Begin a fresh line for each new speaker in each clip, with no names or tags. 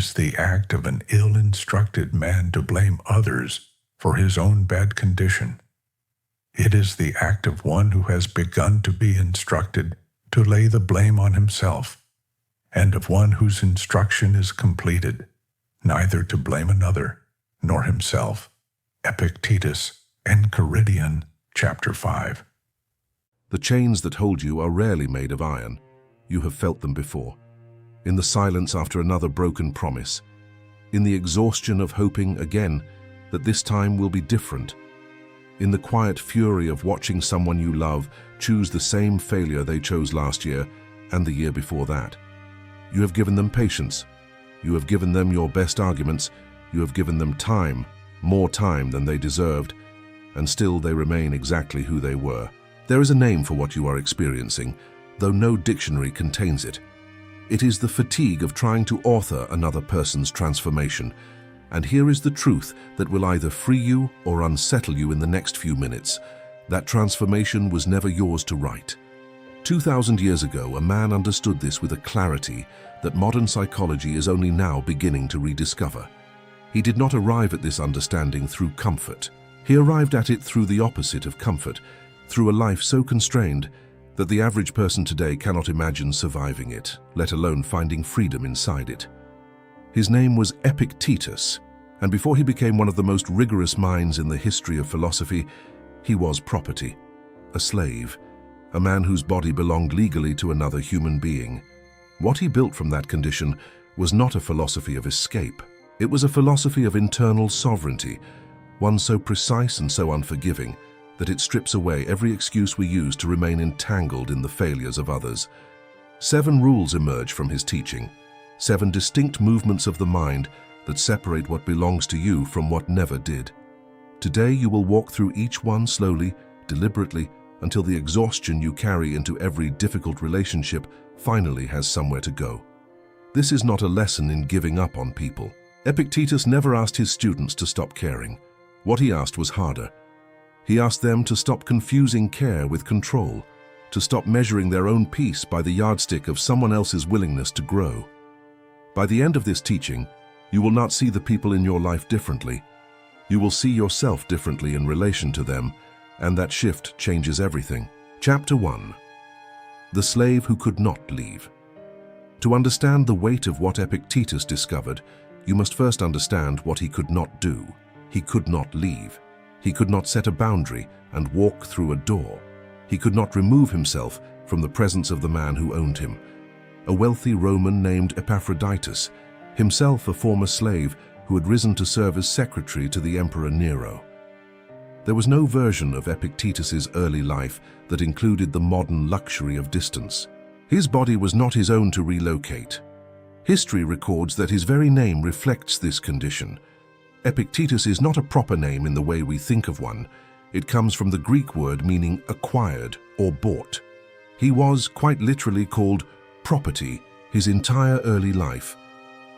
is the act of an ill-instructed man to blame others for his own bad condition. It is the act of one who has begun to be instructed to lay the blame on himself, and of one whose instruction is completed, neither to blame another nor himself. Epictetus Enchiridion, chapter 5.
The chains that hold you are rarely made of iron. You have felt them before. In the silence after another broken promise. In the exhaustion of hoping again that this time will be different. In the quiet fury of watching someone you love choose the same failure they chose last year and the year before that. You have given them patience. You have given them your best arguments. You have given them time, more time than they deserved, and still they remain exactly who they were. There is a name for what you are experiencing, though no dictionary contains it. It is the fatigue of trying to author another person's transformation. And here is the truth that will either free you or unsettle you in the next few minutes. That transformation was never yours to write. 2,000 years ago, a man understood this with a clarity that modern psychology is only now beginning to rediscover. He did not arrive at this understanding through comfort. He arrived at it through the opposite of comfort, through a life so constrained that the average person today cannot imagine surviving it, let alone finding freedom inside it. His name was Epictetus, and before he became one of the most rigorous minds in the history of philosophy, he was property, a slave, a man whose body belonged legally to another human being. What he built from that condition was not a philosophy of escape. It was a philosophy of internal sovereignty, one so precise and so unforgiving that it strips away every excuse we use to remain entangled in the failures of others. 7 rules emerge from his teaching, 7 distinct movements of the mind that separate what belongs to you from what never did. Today you will walk through each one slowly, deliberately, until the exhaustion you carry into every difficult relationship finally has somewhere to go. This is not a lesson in giving up on people. Epictetus never asked his students to stop caring. What he asked was harder. He asked them to stop confusing care with control, to stop measuring their own peace by the yardstick of someone else's willingness to grow. By the end of this teaching, you will not see the people in your life differently. You will see yourself differently in relation to them, and that shift changes everything. Chapter 1. The Slave Who Could Not Leave. To understand the weight of what Epictetus discovered, you must first understand what he could not do. He could not leave. He could not set a boundary and walk through a door. He could not remove himself from the presence of the man who owned him, a wealthy Roman named Epaphroditus, himself a former slave who had risen to serve as secretary to the Emperor Nero. There was no version of Epictetus's early life that included the modern luxury of distance. His body was not his own to relocate. History records that his very name reflects this condition. Epictetus is not a proper name in the way we think of one. It comes from the Greek word meaning acquired or bought. He was, quite literally, called property his entire early life,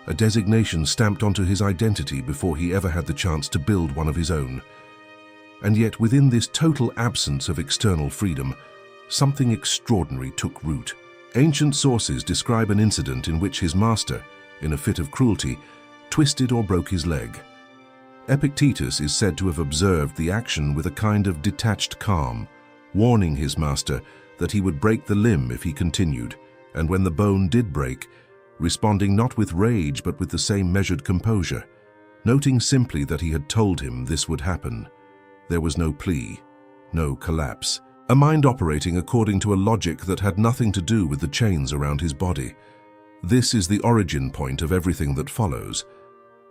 a designation stamped onto his identity before he ever had the chance to build one of his own. And yet, within this total absence of external freedom, something extraordinary took root. Ancient sources describe an incident in which his master, in a fit of cruelty, twisted or broke his leg. Epictetus is said to have observed the action with a kind of detached calm, warning his master that he would break the limb if he continued, and when the bone did break, responding not with rage but with the same measured composure, noting simply that he had told him this would happen. There was no plea, no collapse, a mind operating according to a logic that had nothing to do with the chains around his body. This is the origin point of everything that follows.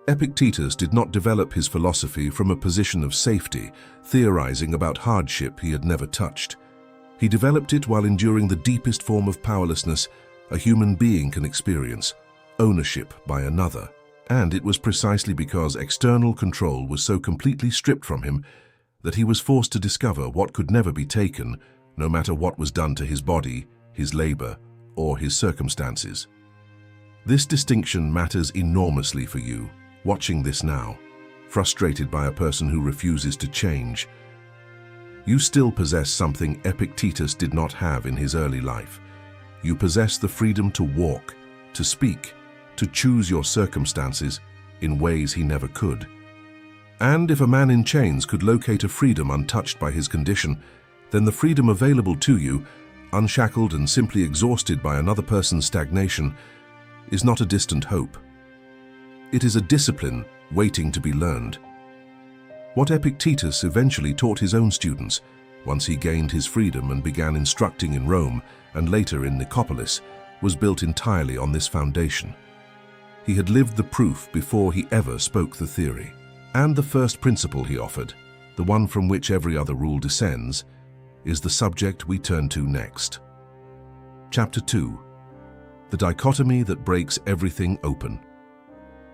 Epictetus did not develop his philosophy from a position of safety, theorizing about hardship he had never touched. He developed it while enduring the deepest form of powerlessness a human being can experience, ownership by another. And it was precisely because external control was so completely stripped from him that he was forced to discover what could never be taken, no matter what was done to his body, his labor, or his circumstances. This distinction matters enormously for you, watching this now, frustrated by a person who refuses to change. You still possess something Epictetus did not have in his early life. You possess the freedom to walk, to speak, to choose your circumstances in ways he never could. And if a man in chains could locate a freedom untouched by his condition, then the freedom available to you, unshackled and simply exhausted by another person's stagnation, is not a distant hope. It is a discipline waiting to be learned. What Epictetus eventually taught his own students, once he gained his freedom and began instructing in Rome and later in Nicopolis, was built entirely on this foundation. He had lived the proof before he ever spoke the theory. And the first principle he offered, the one from which every other rule descends, is the subject we turn to next. Chapter 2. The Dichotomy that breaks everything open.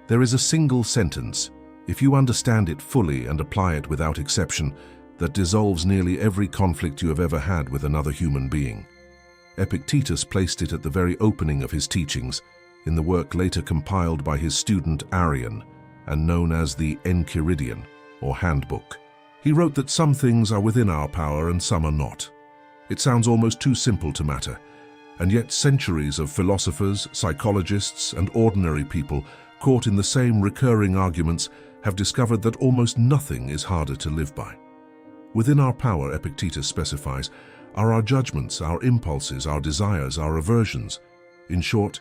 There is a single sentence, if you understand it fully and apply it without exception, that dissolves nearly every conflict you have ever had with another human being. Epictetus placed it at the very opening of his teachings, in the work later compiled by his student Arrian, and known as the Enchiridion, or Handbook. He wrote that some things are within our power and some are not. It sounds almost too simple to matter, and yet centuries of philosophers, psychologists, and ordinary people caught in the same recurring arguments have discovered that almost nothing is harder to live by. Within our power, Epictetus specifies, are our judgments, our impulses, our desires, our aversions. In short,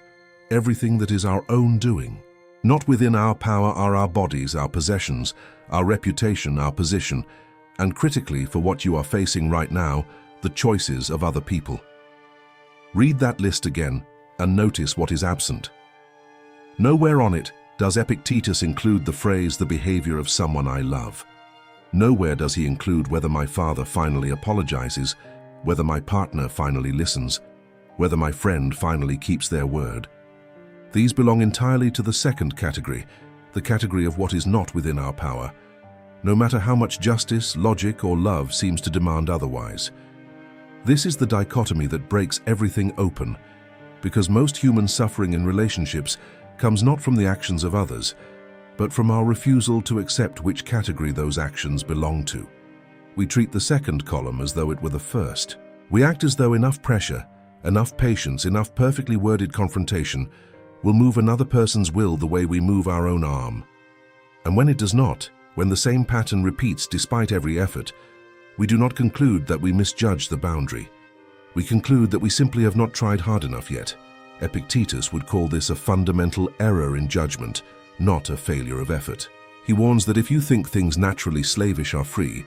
everything that is our own doing. Not within our power are our bodies, our possessions, our reputation, our position, and critically for what you are facing right now, the choices of other people. Read that list again and notice what is absent. Nowhere on it does Epictetus include the phrase, the behavior of someone I love. Nowhere does he include whether my father finally apologizes, whether my partner finally listens, whether my friend finally keeps their word. These belong entirely to the second category, the category of what is not within our power, no matter how much justice, logic, or love seems to demand otherwise. This is the dichotomy that breaks everything open, because most human suffering in relationships comes not from the actions of others, but from our refusal to accept which category those actions belong to. We treat the second column as though it were the first. We act as though enough pressure, enough patience, enough perfectly worded confrontation will move another person's will the way we move our own arm. And when it does not, when the same pattern repeats despite every effort, we do not conclude that we misjudge the boundary. We conclude that we simply have not tried hard enough yet. Epictetus would call this a fundamental error in judgment, not a failure of effort. He warns that if you think things naturally slavish are free,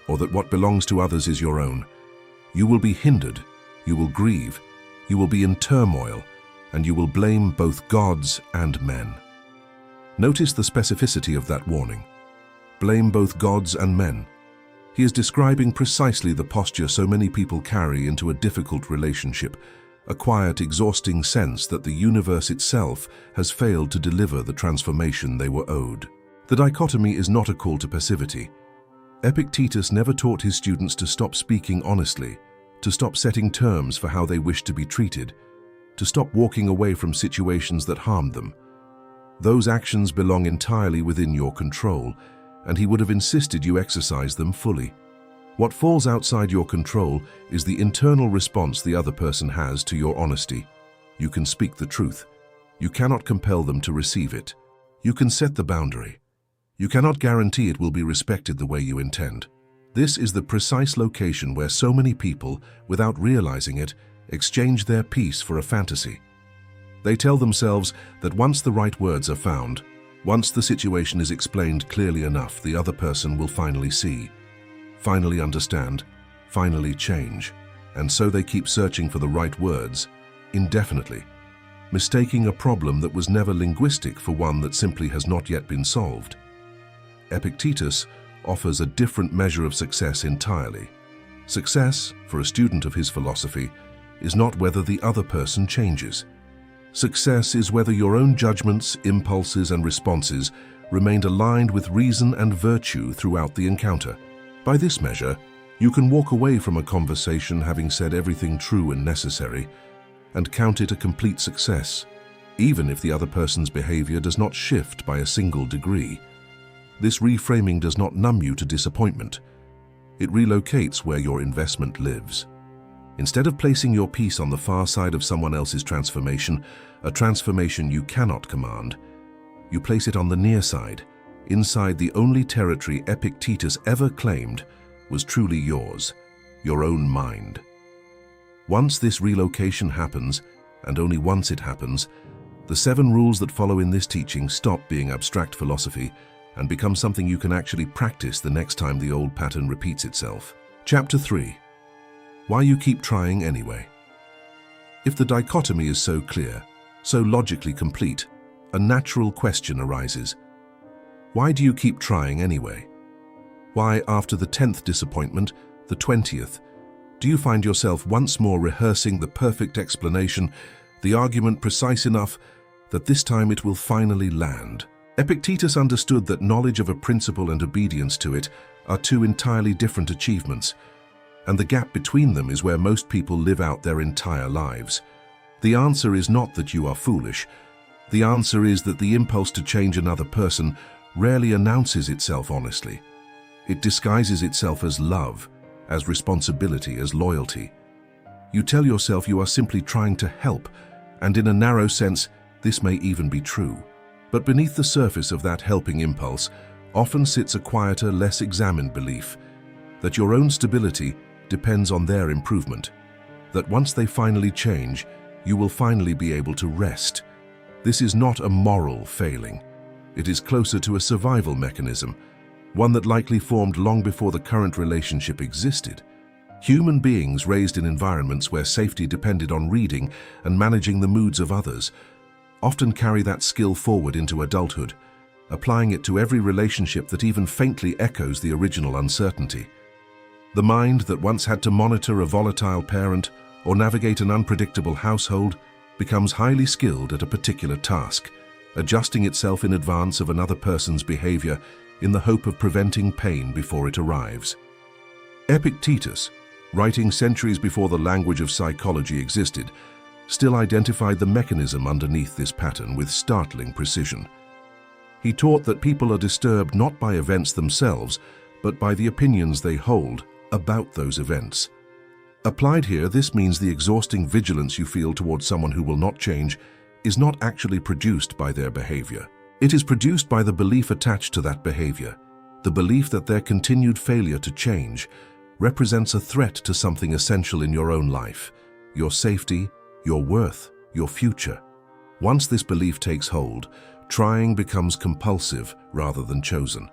or that what belongs to others is your own, you will be hindered, you will grieve, you will be in turmoil, and you will blame both gods and men. Notice the specificity of that warning. Blame both gods and men. He is describing precisely the posture so many people carry into a difficult relationship, a quiet, exhausting sense that the universe itself has failed to deliver the transformation they were owed. The dichotomy is not a call to passivity. Epictetus never taught his students to stop speaking honestly, to stop setting terms for how they wish to be treated, to stop walking away from situations that harmed them. Those actions belong entirely within your control, and he would have insisted you exercise them fully. What falls outside your control is the internal response the other person has to your honesty. You can speak the truth. You cannot compel them to receive it. You can set the boundary. You cannot guarantee it will be respected the way you intend. This is the precise location where so many people, without realizing it, exchange their peace for a fantasy. They tell themselves that once the right words are found, once the situation is explained clearly enough, the other person will finally see, finally understand, finally change. And so they keep searching for the right words, indefinitely, mistaking a problem that was never linguistic for one that simply has not yet been solved. Epictetus offers a different measure of success entirely. Success, for a student of his philosophy, is not whether the other person changes. Success is whether your own judgments, impulses, and responses remained aligned with reason and virtue throughout the encounter. By this measure, you can walk away from a conversation having said everything true and necessary and count it a complete success, even if the other person's behavior does not shift by a single degree. This reframing does not numb you to disappointment. It relocates where your investment lives. Instead of placing your peace on the far side of someone else's transformation, a transformation you cannot command, you place it on the near side, inside the only territory Epictetus ever claimed was truly yours, your own mind. Once this relocation happens, and only once it happens, the 7 rules that follow in this teaching stop being abstract philosophy and become something you can actually practice the next time the old pattern repeats itself. Chapter 3. Why you keep trying anyway. If the dichotomy is so clear, so logically complete, a natural question arises. Why do you keep trying anyway? Why, after the 10th disappointment, the 20th, do you find yourself once more rehearsing the perfect explanation, the argument precise enough that this time it will finally land? Epictetus understood that knowledge of a principle and obedience to it are 2 entirely different achievements, and the gap between them is where most people live out their entire lives. The answer is not that you are foolish. The answer is that the impulse to change another person rarely announces itself honestly. It disguises itself as love, as responsibility, as loyalty. You tell yourself you are simply trying to help, and in a narrow sense, this may even be true. But beneath the surface of that helping impulse often sits a quieter, less examined belief that your own stability depends on their improvement, that once they finally change, you will finally be able to rest. This is not a moral failing. It is closer to a survival mechanism, one that likely formed long before the current relationship existed. Human beings raised in environments where safety depended on reading and managing the moods of others often carry that skill forward into adulthood, applying it to every relationship that even faintly echoes the original uncertainty. The mind that once had to monitor a volatile parent or navigate an unpredictable household becomes highly skilled at a particular task, adjusting itself in advance of another person's behavior in the hope of preventing pain before it arrives. Epictetus, writing centuries before the language of psychology existed, still identified the mechanism underneath this pattern with startling precision. He taught that people are disturbed not by events themselves, but by the opinions they hold about those events. Applied here, this means the exhausting vigilance you feel towards someone who will not change is not actually produced by their behavior. It is produced by the belief attached to that behavior, the belief that their continued failure to change represents a threat to something essential in your own life, your safety, your worth, your future. Once this belief takes hold, trying becomes compulsive rather than chosen.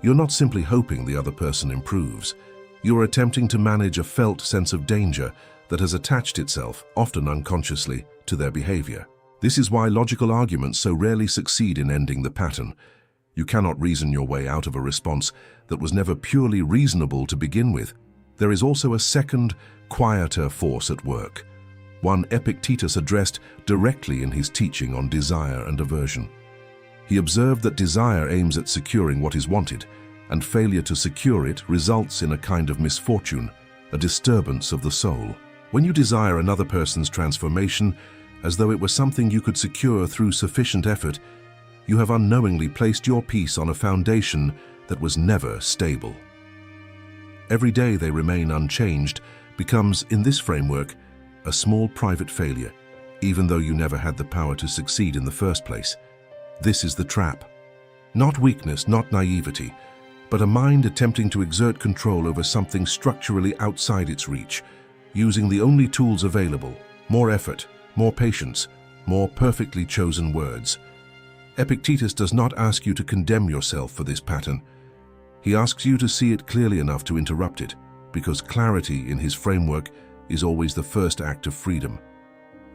You're not simply hoping the other person improves. You're attempting to manage a felt sense of danger that has attached itself, often unconsciously, to their behavior. This is why logical arguments so rarely succeed in ending the pattern. You cannot reason your way out of a response that was never purely reasonable to begin with. There is also a second, quieter force at work, one Epictetus addressed directly in his teaching on desire and aversion. He observed that desire aims at securing what is wanted, and failure to secure it results in a kind of misfortune, a disturbance of the soul. When you desire another person's transformation, as though it were something you could secure through sufficient effort, you have unknowingly placed your peace on a foundation that was never stable. Every day they remain unchanged becomes, in this framework, a small private failure, even though you never had the power to succeed in the first place. This is the trap. Not weakness, not naivety, but a mind attempting to exert control over something structurally outside its reach, using the only tools available: more effort, more patience, more perfectly chosen words. Epictetus does not ask you to condemn yourself for this pattern. He asks you to see it clearly enough to interrupt it, because clarity in his framework is always the first act of freedom.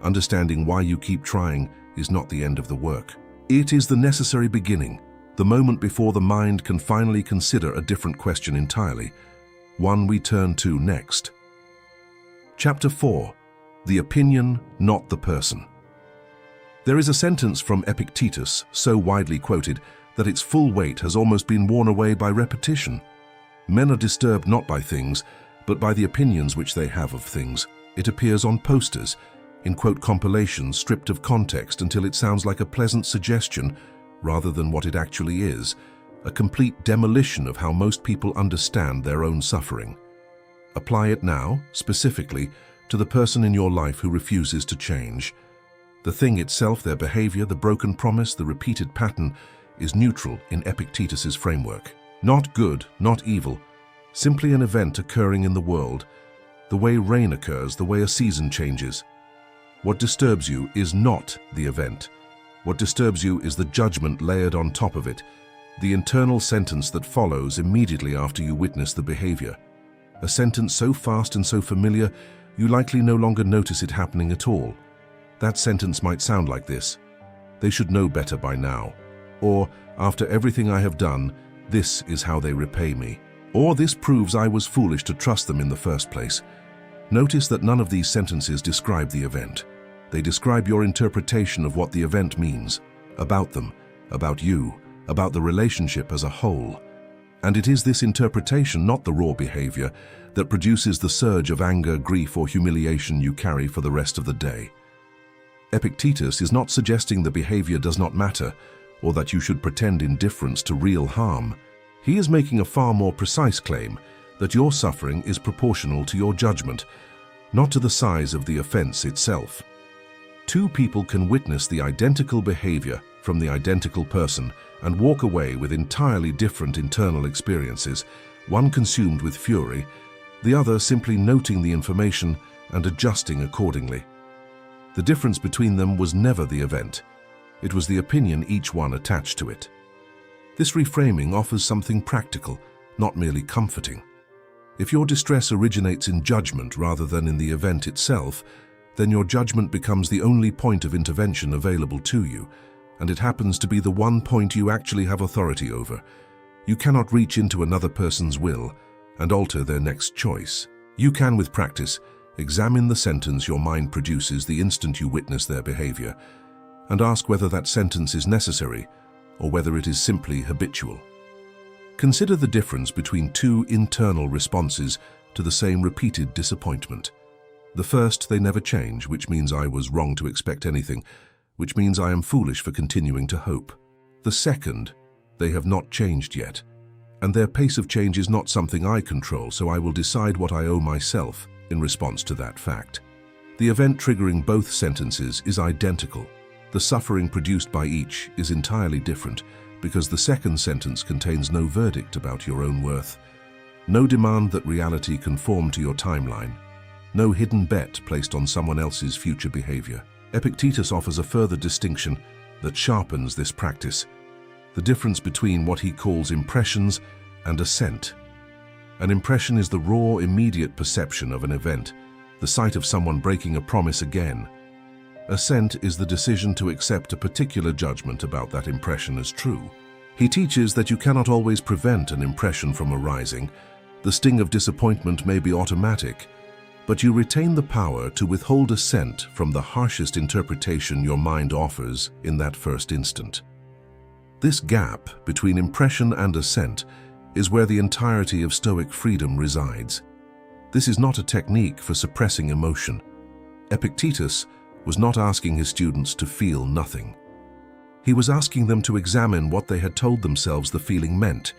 Understanding why you keep trying is not the end of the work. It is the necessary beginning, the moment before the mind can finally consider a different question entirely, one we turn to next. Chapter 4. The opinion, not the person. There is a sentence from Epictetus so widely quoted that its full weight has almost been worn away by repetition. Men are disturbed not by things, but by the opinions which they have of things. It appears on posters, in quote compilations stripped of context until it sounds like a pleasant suggestion rather than what it actually is, a complete demolition of how most people understand their own suffering. Apply it now, specifically, to the person in your life who refuses to change. The thing itself, their behavior, the broken promise, the repeated pattern, is neutral in Epictetus's framework. Not good, not evil, simply an event occurring in the world, the way rain occurs, the way a season changes. What disturbs you is not the event. What disturbs you is the judgment layered on top of it, the internal sentence that follows immediately after you witness the behavior. A sentence so fast and so familiar, you likely no longer notice it happening at all. That sentence might sound like this: "They should know better by now." Or, "After everything I have done, this is how they repay me." Or, "This proves I was foolish to trust them in the first place." Notice that none of these sentences describe the event. They describe your interpretation of what the event means, about them, about you, about the relationship as a whole. And it is this interpretation, not the raw behavior, that produces the surge of anger, grief, or humiliation you carry for the rest of the day. Epictetus is not suggesting the behavior does not matter, or that you should pretend indifference to real harm. He is making a far more precise claim that your suffering is proportional to your judgment, not to the size of the offense itself. Two people can witness the identical behavior from the identical person and walk away with entirely different internal experiences, one consumed with fury, the other simply noting the information and adjusting accordingly. The difference between them was never the event. It was the opinion each one attached to it. This reframing offers something practical, not merely comforting. If your distress originates in judgment rather than in the event itself, then your judgment becomes the only point of intervention available to you, and it happens to be the one point you actually have authority over. You cannot reach into another person's will and alter their next choice. You can, with practice, examine the sentence your mind produces the instant you witness their behavior, and ask whether that sentence is necessary or whether it is simply habitual. Consider the difference between two internal responses to the same repeated disappointment. The first, they never change, which means I was wrong to expect anything, which means I am foolish for continuing to hope. The second, they have not changed yet, and their pace of change is not something I control, so I will decide what I owe myself in response to that fact. The event triggering both sentences is identical. The suffering produced by each is entirely different because the second sentence contains no verdict about your own worth, no demand that reality conform to your timeline, no hidden bet placed on someone else's future behavior. Epictetus offers a further distinction that sharpens this practice: the difference between what he calls impressions and assent. An impression is the raw, immediate perception of an event, the sight of someone breaking a promise again. Assent is the decision to accept a particular judgment about that impression as true. He teaches that you cannot always prevent an impression from arising. The sting of disappointment may be automatic, but you retain the power to withhold assent from the harshest interpretation your mind offers in that first instant. This gap between impression and assent is where the entirety of Stoic freedom resides. This is not a technique for suppressing emotion. Epictetus was not asking his students to feel nothing. He was asking them to examine what they had told themselves the feeling meant,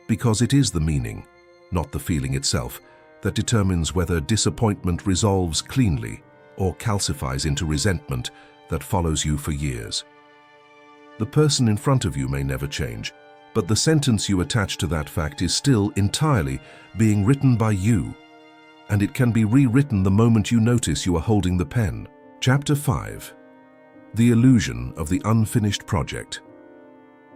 because it is the meaning, not the feeling itself, that determines whether disappointment resolves cleanly or calcifies into resentment that follows you for years. The person in front of you may never change, but the sentence you attach to that fact is still entirely being written by you, and it can be rewritten the moment you notice you are holding the pen. Chapter 5. The Illusion of the Unfinished Project.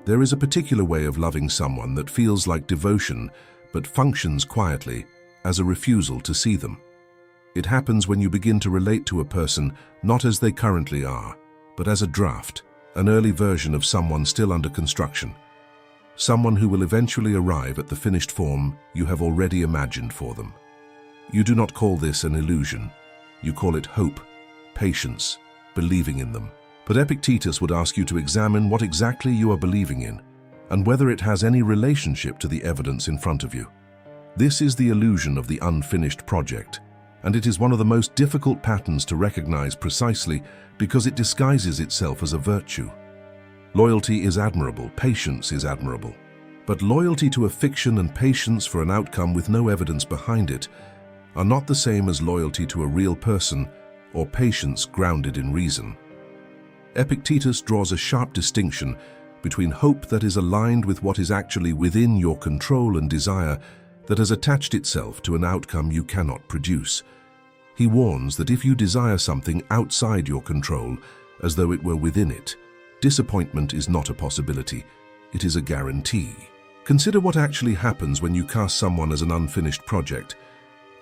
There is a particular way of loving someone that feels like devotion but functions quietly as a refusal to see them. It happens when you begin to relate to a person not as they currently are, but as a draft, an early version of someone still under construction, someone who will eventually arrive at the finished form you have already imagined for them. You do not call this an illusion. You call it hope, patience, believing in them. But Epictetus would ask you to examine what exactly you are believing in and whether it has any relationship to the evidence in front of you. This is the illusion of the unfinished project, and it is one of the most difficult patterns to recognize precisely because it disguises itself as a virtue. Loyalty is admirable, patience is admirable, but loyalty to a fiction and patience for an outcome with no evidence behind it are not the same as loyalty to a real person or patience grounded in reason. Epictetus draws a sharp distinction between hope that is aligned with what is actually within your control and desire that has attached itself to an outcome you cannot produce. He warns that if you desire something outside your control, as though it were within it, disappointment is not a possibility, it is a guarantee. Consider what actually happens when you cast someone as an unfinished project.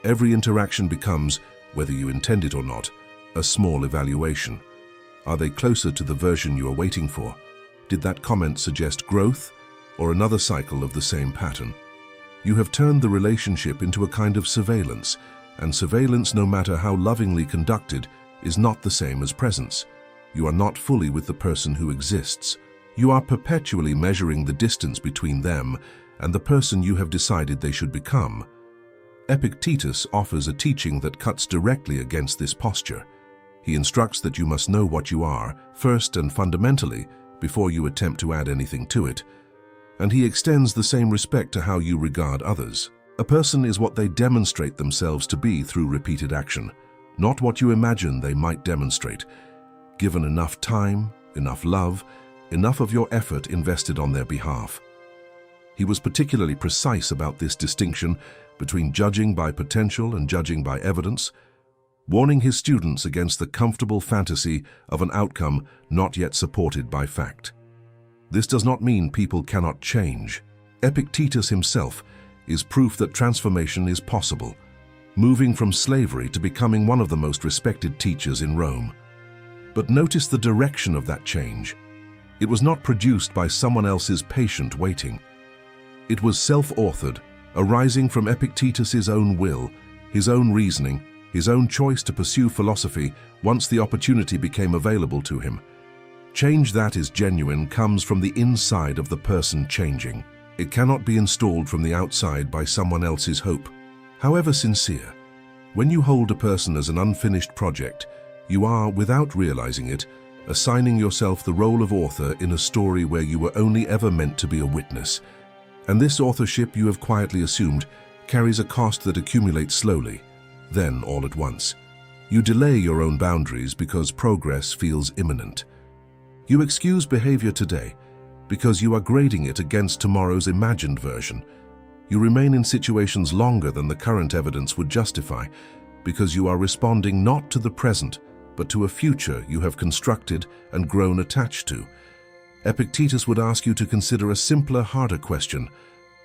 Every interaction becomes, whether you intend it or not, a small evaluation. Are they closer to the version you are waiting for? Did that comment suggest growth, or another cycle of the same pattern? You have turned the relationship into a kind of surveillance, and surveillance, no matter how lovingly conducted, is not the same as presence. You are not fully with the person who exists. You are perpetually measuring the distance between them and the person you have decided they should become. Epictetus offers a teaching that cuts directly against this posture. He instructs that you must know what you are, first and fundamentally, before you attempt to add anything to it. And he extends the same respect to how you regard others. A person is what they demonstrate themselves to be through repeated action, not what you imagine they might demonstrate. Given enough time, enough love, enough of your effort invested on their behalf. He was particularly precise about this distinction between judging by potential and judging by evidence, warning his students against the comfortable fantasy of an outcome not yet supported by fact. This does not mean people cannot change. Epictetus himself is proof that transformation is possible, moving from slavery to becoming one of the most respected teachers in Rome. But notice the direction of that change. It was not produced by someone else's patient waiting. It was self-authored, arising from Epictetus's own will, his own reasoning, his own choice to pursue philosophy once the opportunity became available to him. Change that is genuine comes from the inside of the person changing. It cannot be installed from the outside by someone else's hope, however sincere. When you hold a person as an unfinished project, you are, without realizing it, assigning yourself the role of author in a story where you were only ever meant to be a witness. And this authorship you have quietly assumed carries a cost that accumulates slowly, then all at once. You delay your own boundaries because progress feels imminent. You excuse behavior today because you are grading it against tomorrow's imagined version. You remain in situations longer than the current evidence would justify because you are responding not to the present, but to a future you have constructed and grown attached to. Epictetus would ask you to consider a simpler, harder question,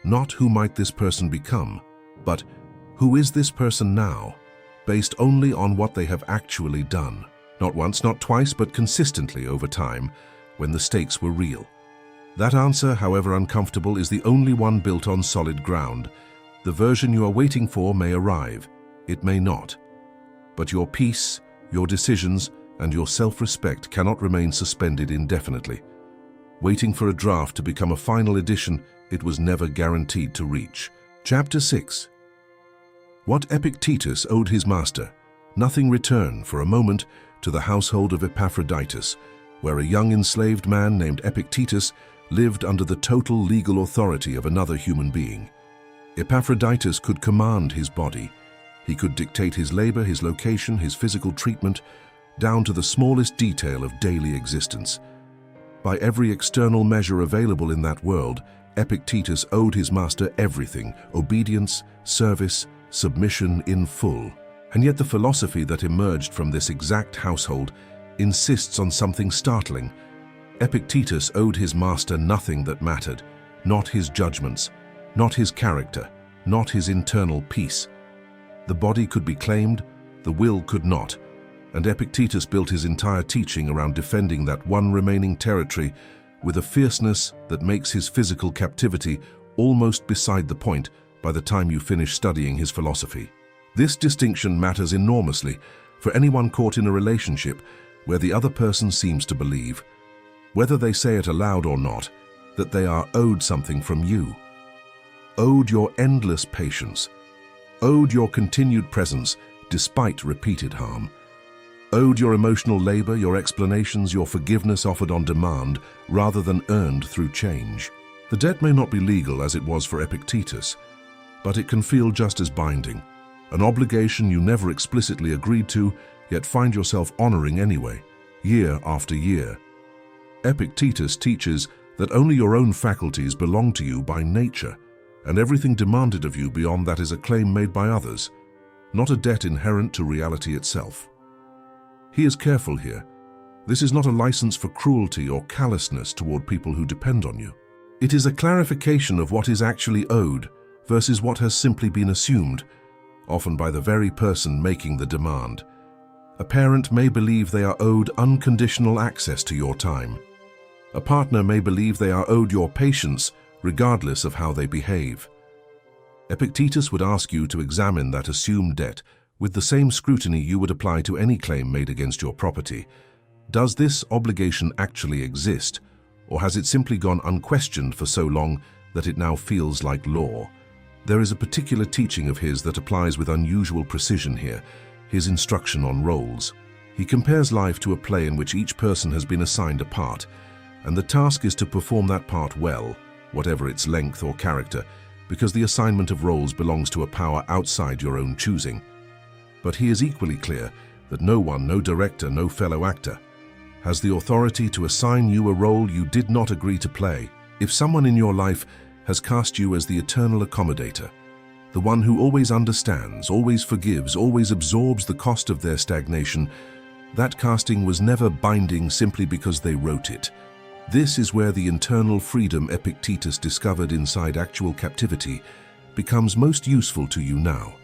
not who might this person become, but who is this person now, based only on what they have actually done. Not once, not twice, but consistently over time, when the stakes were real. That answer, however uncomfortable, is the only one built on solid ground. The version you are waiting for may arrive, it may not. But your peace, your decisions, and your self-respect cannot remain suspended indefinitely. Waiting for a draft to become a final edition, it was never guaranteed to reach. Chapter 6. What Epictetus owed his master, nothing returned for a moment to the household of Epaphroditus, where a young enslaved man named Epictetus lived under the total legal authority of another human being. Epaphroditus could command his body. He could dictate his labor, his location, his physical treatment, down to the smallest detail of daily existence. By every external measure available in that world, Epictetus owed his master everything: obedience, service, submission in full. And yet the philosophy that emerged from this exact household insists on something startling. Epictetus owed his master nothing that mattered, not his judgments, not his character, not his internal peace. The body could be claimed, the will could not, and Epictetus built his entire teaching around defending that one remaining territory with a fierceness that makes his physical captivity almost beside the point by the time you finish studying his philosophy. This distinction matters enormously for anyone caught in a relationship where the other person seems to believe, whether they say it aloud or not, that they are owed something from you. Owed your endless patience, owed your continued presence despite repeated harm, owed your emotional labor, your explanations, your forgiveness offered on demand rather than earned through change. The debt may not be legal as it was for Epictetus, but it can feel just as binding. an obligation you never explicitly agreed to, yet find yourself honoring anyway, year after year. Epictetus teaches that only your own faculties belong to you by nature, and everything demanded of you beyond that is a claim made by others, not a debt inherent to reality itself. He is careful here. This is not a license for cruelty or callousness toward people who depend on you. It is a clarification of what is actually owed versus what has simply been assumed, often by the very person making the demand. A parent may believe they are owed unconditional access to your time. A partner may believe they are owed your patience, regardless of how they behave. Epictetus would ask you to examine that assumed debt with the same scrutiny you would apply to any claim made against your property. Does this obligation actually exist, or has it simply gone unquestioned for so long that it now feels like law? There is a particular teaching of his that applies with unusual precision here, his instruction on roles. He compares life to a play in which each person has been assigned a part, and the task is to perform that part well, whatever its length or character, because the assignment of roles belongs to a power outside your own choosing. But he is equally clear that no one, no director, no fellow actor, has the authority to assign you a role you did not agree to play. If someone in your life has cast you as the eternal accommodator, the one who always understands, always forgives, always absorbs the cost of their stagnation, that casting was never binding simply because they wrote it. This is where the internal freedom Epictetus discovered inside actual captivity becomes most useful to you now.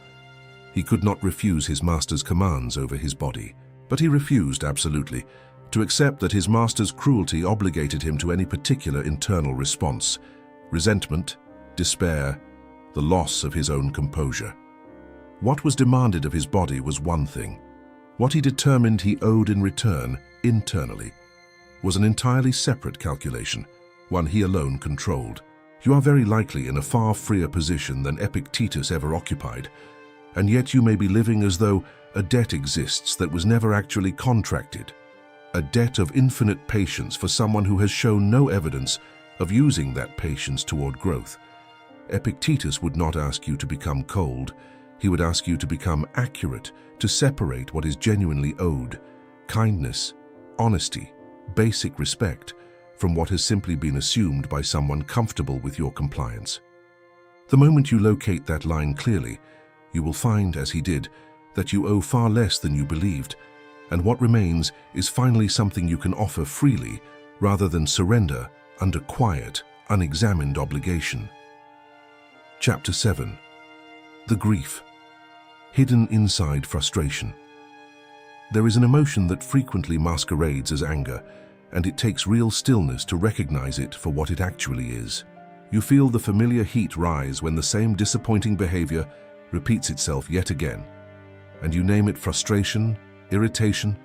He could not refuse his master's commands over his body, but he refused absolutely to accept that his master's cruelty obligated him to any particular internal response: resentment, despair, the loss of his own composure. What was demanded of his body was one thing. What he determined he owed in return, internally, was an entirely separate calculation, one he alone controlled. You are very likely in a far freer position than Epictetus ever occupied, and yet you may be living as though a debt exists that was never actually contracted, a debt of infinite patience for someone who has shown no evidence of using that patience toward growth. Epictetus would not ask you to become cold. He would ask you to become accurate, to separate what is genuinely owed, kindness, honesty, basic respect, from what has simply been assumed by someone comfortable with your compliance. The moment you locate that line clearly, you will find, as he did, that you owe far less than you believed, and what remains is finally something you can offer freely rather than surrender under quiet, unexamined obligation. Chapter 7. The grief. Hidden inside frustration. There is an emotion that frequently masquerades as anger, and it takes real stillness to recognize it for what it actually is. You feel the familiar heat rise when the same disappointing behavior repeats itself yet again, and you name it frustration, irritation,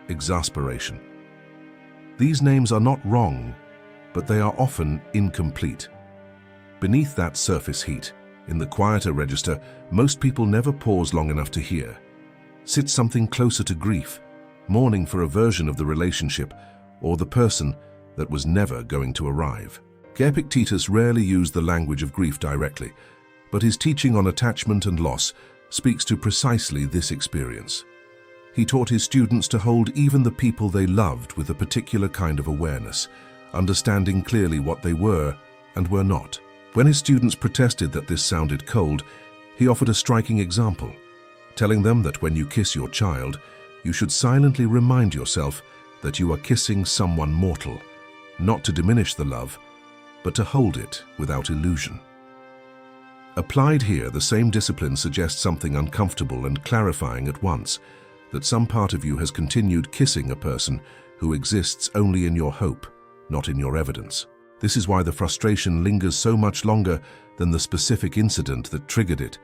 exasperation. These names are not wrong, but they are often incomplete. Beneath that surface heat, in the quieter register, most people never pause long enough to hear, sits something closer to grief, mourning for a version of the relationship or the person that was never going to arrive. Epictetus rarely used the language of grief directly, but his teaching on attachment and loss speaks to precisely this experience. He taught his students to hold even the people they loved with a particular kind of awareness, understanding clearly what they were and were not. When his students protested that this sounded cold, he offered a striking example, telling them that when you kiss your child, you should silently remind yourself that you are kissing someone mortal, not to diminish the love, but to hold it without illusion. Applied here, the same discipline suggests something uncomfortable and clarifying at once, that some part of you has continued kissing a person who exists only in your hope, not in your evidence. This is why the frustration lingers so much longer than the specific incident that triggered it.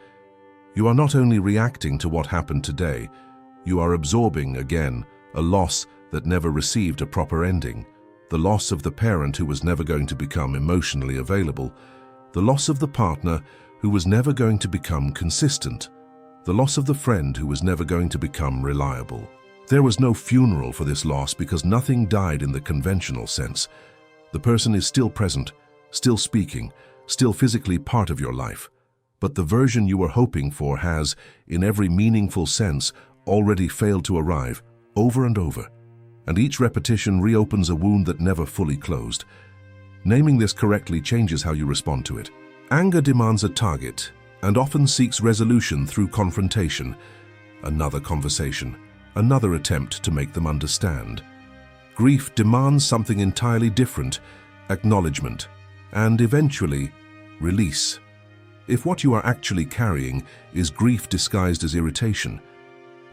You are not only reacting to what happened today, you are absorbing, again, a loss that never received a proper ending, the loss of the parent who was never going to become emotionally available, the loss of the partner who was never going to become consistent, the loss of the friend who was never going to become reliable. There was no funeral for this loss because nothing died in the conventional sense. The person is still present, still speaking, still physically part of your life, but the version you were hoping for has, in every meaningful sense, already failed to arrive, over and over. And each repetition reopens a wound that never fully closed. Naming this correctly changes how you respond to it. Anger demands a target, and often seeks resolution through confrontation. Another conversation, another attempt to make them understand. Grief demands something entirely different, acknowledgement, and eventually, release. If what you are actually carrying is grief disguised as irritation,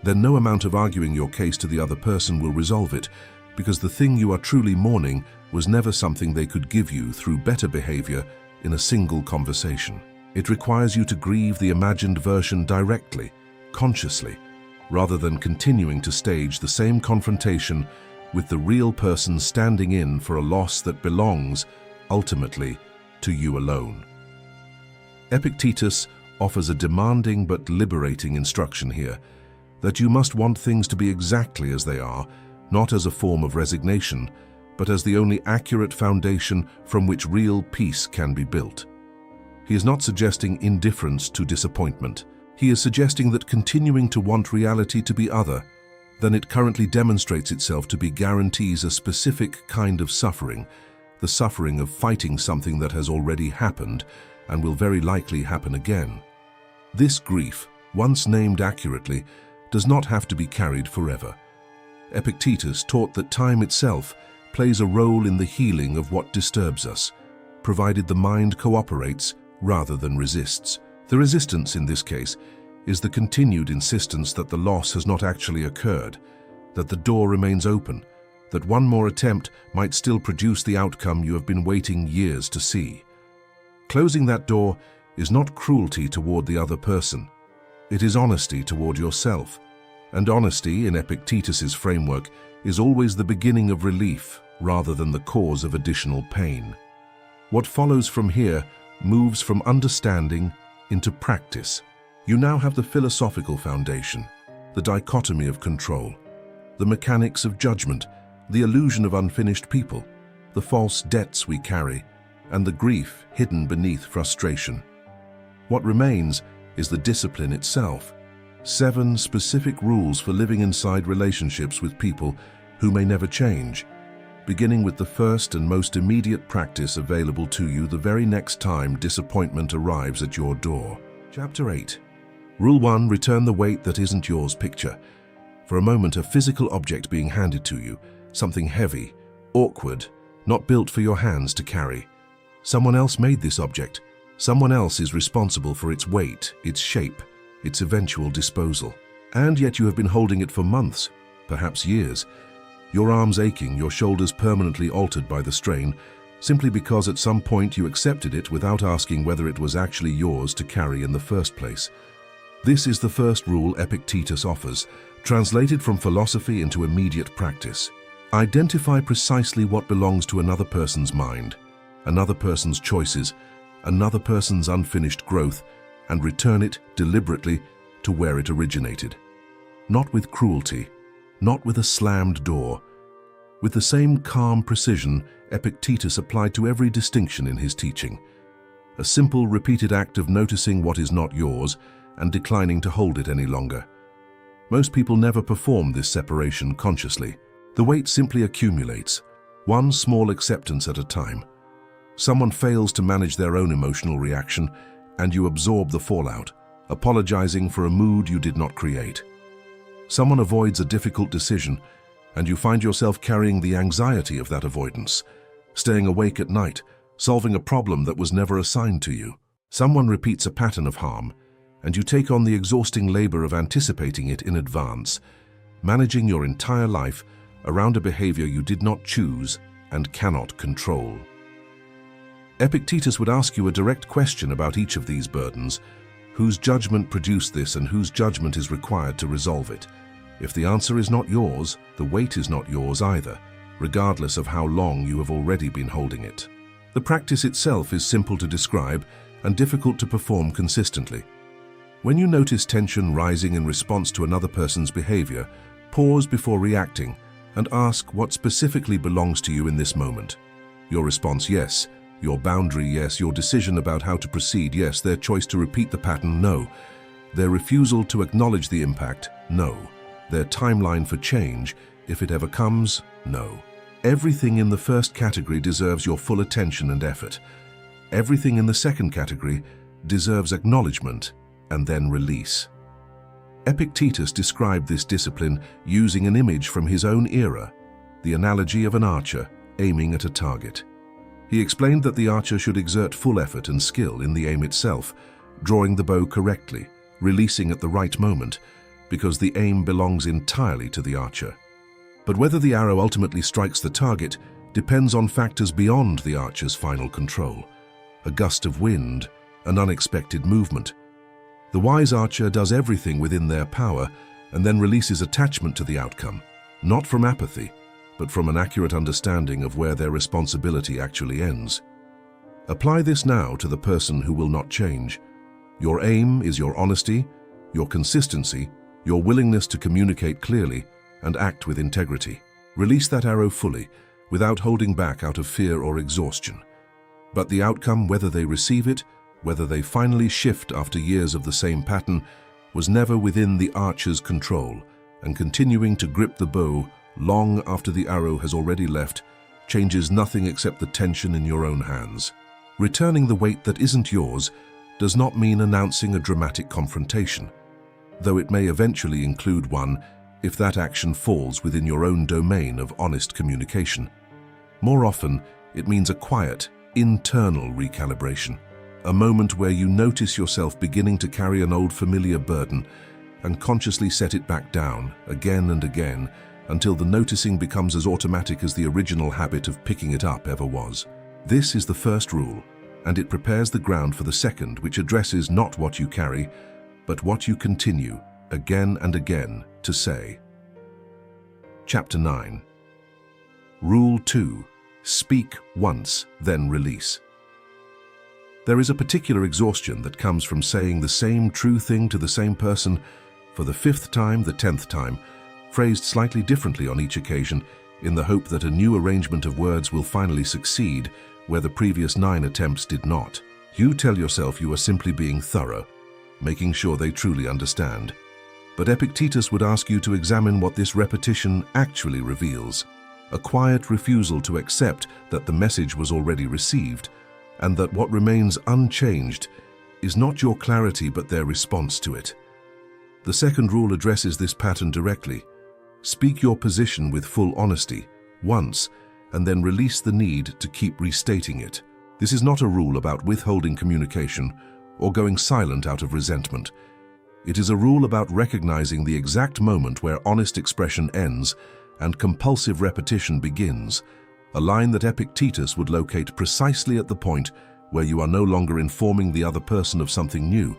then no amount of arguing your case to the other person will resolve it, because the thing you are truly mourning was never something they could give you through better behavior in a single conversation. It requires you to grieve the imagined version directly, consciously, rather than continuing to stage the same confrontation with the real person standing in for a loss that belongs, ultimately, to you alone. Epictetus offers a demanding but liberating instruction here, that you must want things to be exactly as they are, not as a form of resignation, but as the only accurate foundation from which real peace can be built. He is not suggesting indifference to disappointment. He is suggesting that continuing to want reality to be other than it currently demonstrates itself to be guarantees a specific kind of suffering, the suffering of fighting something that has already happened and will very likely happen again. This grief, once named accurately, does not have to be carried forever. Epictetus taught that time itself plays a role in the healing of what disturbs us, provided the mind cooperates rather than resists. The resistance in this case is the continued insistence that the loss has not actually occurred, that the door remains open, that one more attempt might still produce the outcome you have been waiting years to see. Closing that door is not cruelty toward the other person. It is honesty toward yourself, and honesty in Epictetus's framework is always the beginning of relief rather than the cause of additional pain. What follows from here moves from understanding into practice. You now have the philosophical foundation, the dichotomy of control, the mechanics of judgment, the illusion of unfinished people, the false debts we carry, and the grief hidden beneath frustration. What remains is the discipline itself, 7 specific rules for living inside relationships with people who may never change, beginning with the first and most immediate practice available to you the very next time disappointment arrives at your door. Chapter 8. Rule 1. Return the weight that isn't yours. Picture, for a moment, a physical object being handed to you, something heavy, awkward, not built for your hands to carry. Someone else made this object. Someone else is responsible for its weight, its shape, its eventual disposal. And yet you have been holding it for months, perhaps years. Your arms aching, your shoulders permanently altered by the strain, simply because at some point you accepted it without asking whether it was actually yours to carry in the first place. This is the first rule Epictetus offers, translated from philosophy into immediate practice. Identify precisely what belongs to another person's mind, another person's choices, another person's unfinished growth, and return it deliberately to where it originated. Not with cruelty, not with a slammed door. With the same calm precision Epictetus applied to every distinction in his teaching. A simple, repeated act of noticing what is not yours and declining to hold it any longer. Most people never perform this separation consciously. The weight simply accumulates, one small acceptance at a time. Someone fails to manage their own emotional reaction, and you absorb the fallout, apologizing for a mood you did not create. Someone avoids a difficult decision, and you find yourself carrying the anxiety of that avoidance, staying awake at night, solving a problem that was never assigned to you. Someone repeats a pattern of harm, and you take on the exhausting labor of anticipating it in advance, managing your entire life around a behavior you did not choose and cannot control. Epictetus would ask you a direct question about each of these burdens. Whose judgment produced this and whose judgment is required to resolve it? If the answer is not yours, the weight is not yours either, regardless of how long you have already been holding it. The practice itself is simple to describe and difficult to perform consistently. When you notice tension rising in response to another person's behavior, pause before reacting and ask what specifically belongs to you in this moment. Your response, yes, Your boundary, yes. Your decision about how to proceed, yes. Their choice to repeat the pattern, no. Their refusal to acknowledge the impact, no. Their timeline for change, if it ever comes, no. Everything in the first category deserves your full attention and effort. Everything in the second category deserves acknowledgement and then release. Epictetus described this discipline using an image from his own era, the analogy of an archer aiming at a target. He explained that the archer should exert full effort and skill in the aim itself, drawing the bow correctly, releasing at the right moment, because the aim belongs entirely to the archer. But whether the arrow ultimately strikes the target depends on factors beyond the archer's final control. A gust of wind, an unexpected movement. The wise archer does everything within their power and then releases attachment to the outcome, not from apathy, but from an accurate understanding of where their responsibility actually ends. Apply this now to the person who will not change. Your aim is your honesty, your consistency, your willingness to communicate clearly and act with integrity. Release that arrow fully, without holding back out of fear or exhaustion. But the outcome, whether they receive it, whether they finally shift after years of the same pattern, was never within the archer's control, and continuing to grip the bow long after the arrow has already left changes nothing except the tension in your own hands. Returning the weight that isn't yours does not mean announcing a dramatic confrontation, though it may eventually include one if that action falls within your own domain of honest communication. More often, it means a quiet, internal recalibration, a moment where you notice yourself beginning to carry an old familiar burden and consciously set it back down again and again until the noticing becomes as automatic as the original habit of picking it up ever was. This is the first rule, and it prepares the ground for the second, which addresses not what you carry, but what you continue, again and again, to say. Chapter 9. Rule 2. Speak once, then release. There is a particular exhaustion that comes from saying the same true thing to the same person for the 5th time, the 10th time, phrased slightly differently on each occasion, in the hope that a new arrangement of words will finally succeed where the previous 9 attempts did not. You tell yourself you are simply being thorough, making sure they truly understand. But Epictetus would ask you to examine what this repetition actually reveals: a quiet refusal to accept that the message was already received, and that what remains unchanged is not your clarity but their response to it. The second rule addresses this pattern directly. Speak your position with full honesty, once, and then release the need to keep restating it. This is not a rule about withholding communication or going silent out of resentment. It is a rule about recognizing the exact moment where honest expression ends and compulsive repetition begins, a line that Epictetus would locate precisely at the point where you are no longer informing the other person of something new,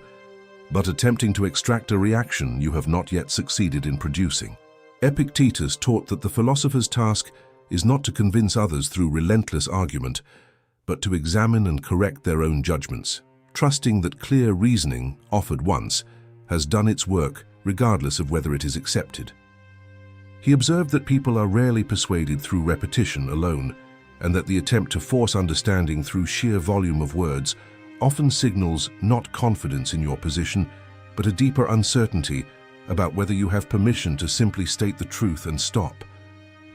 but attempting to extract a reaction you have not yet succeeded in producing. Epictetus taught that the philosopher's task is not to convince others through relentless argument, but to examine and correct their own judgments, trusting that clear reasoning, offered once, has done its work regardless of whether it is accepted. He observed that people are rarely persuaded through repetition alone, and that the attempt to force understanding through sheer volume of words often signals not confidence in your position, but a deeper uncertainty about whether you have permission to simply state the truth and stop.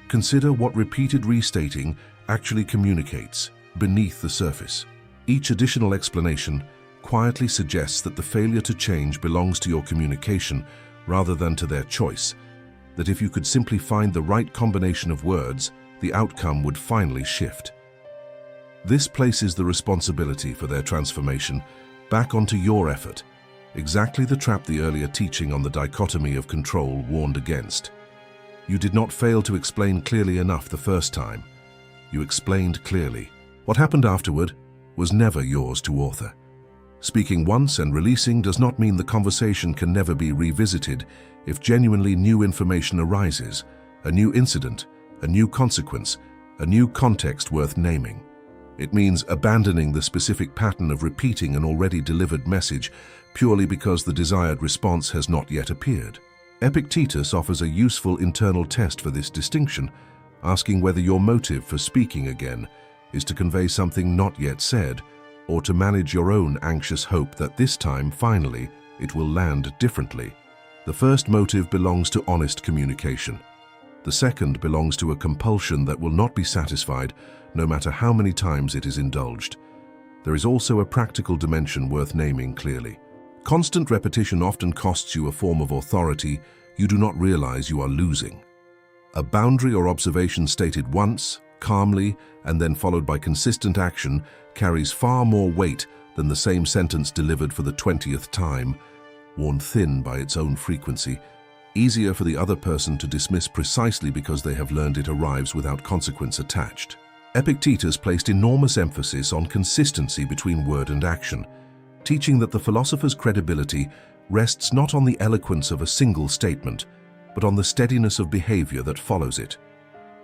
Consider what repeated restating actually communicates beneath the surface. Each additional explanation quietly suggests that the failure to change belongs to your communication rather than to their choice, that if you could simply find the right combination of words, the outcome would finally shift. This places the responsibility for their transformation back onto your effort, exactly the trap the earlier teaching on the dichotomy of control warned against. You did not fail to explain clearly enough the first time. You explained clearly. What happened afterward was never yours to author. Speaking once and releasing does not mean the conversation can never be revisited if genuinely new information arises, a new incident, a new consequence, a new context worth naming. It means abandoning the specific pattern of repeating an already delivered message purely because the desired response has not yet appeared. Epictetus offers a useful internal test for this distinction, asking whether your motive for speaking again is to convey something not yet said, or to manage your own anxious hope that this time, finally, it will land differently. The first motive belongs to honest communication. The second belongs to a compulsion that will not be satisfied no matter how many times it is indulged. There is also a practical dimension worth naming clearly. Constant repetition often costs you a form of authority you do not realize you are losing. A boundary or observation stated once, calmly, and then followed by consistent action carries far more weight than the same sentence delivered for the 20th time, worn thin by its own frequency, easier for the other person to dismiss precisely because they have learned it arrives without consequence attached. Epictetus placed enormous emphasis on consistency between word and action, teaching that the philosopher's credibility rests not on the eloquence of a single statement, but on the steadiness of behavior that follows it.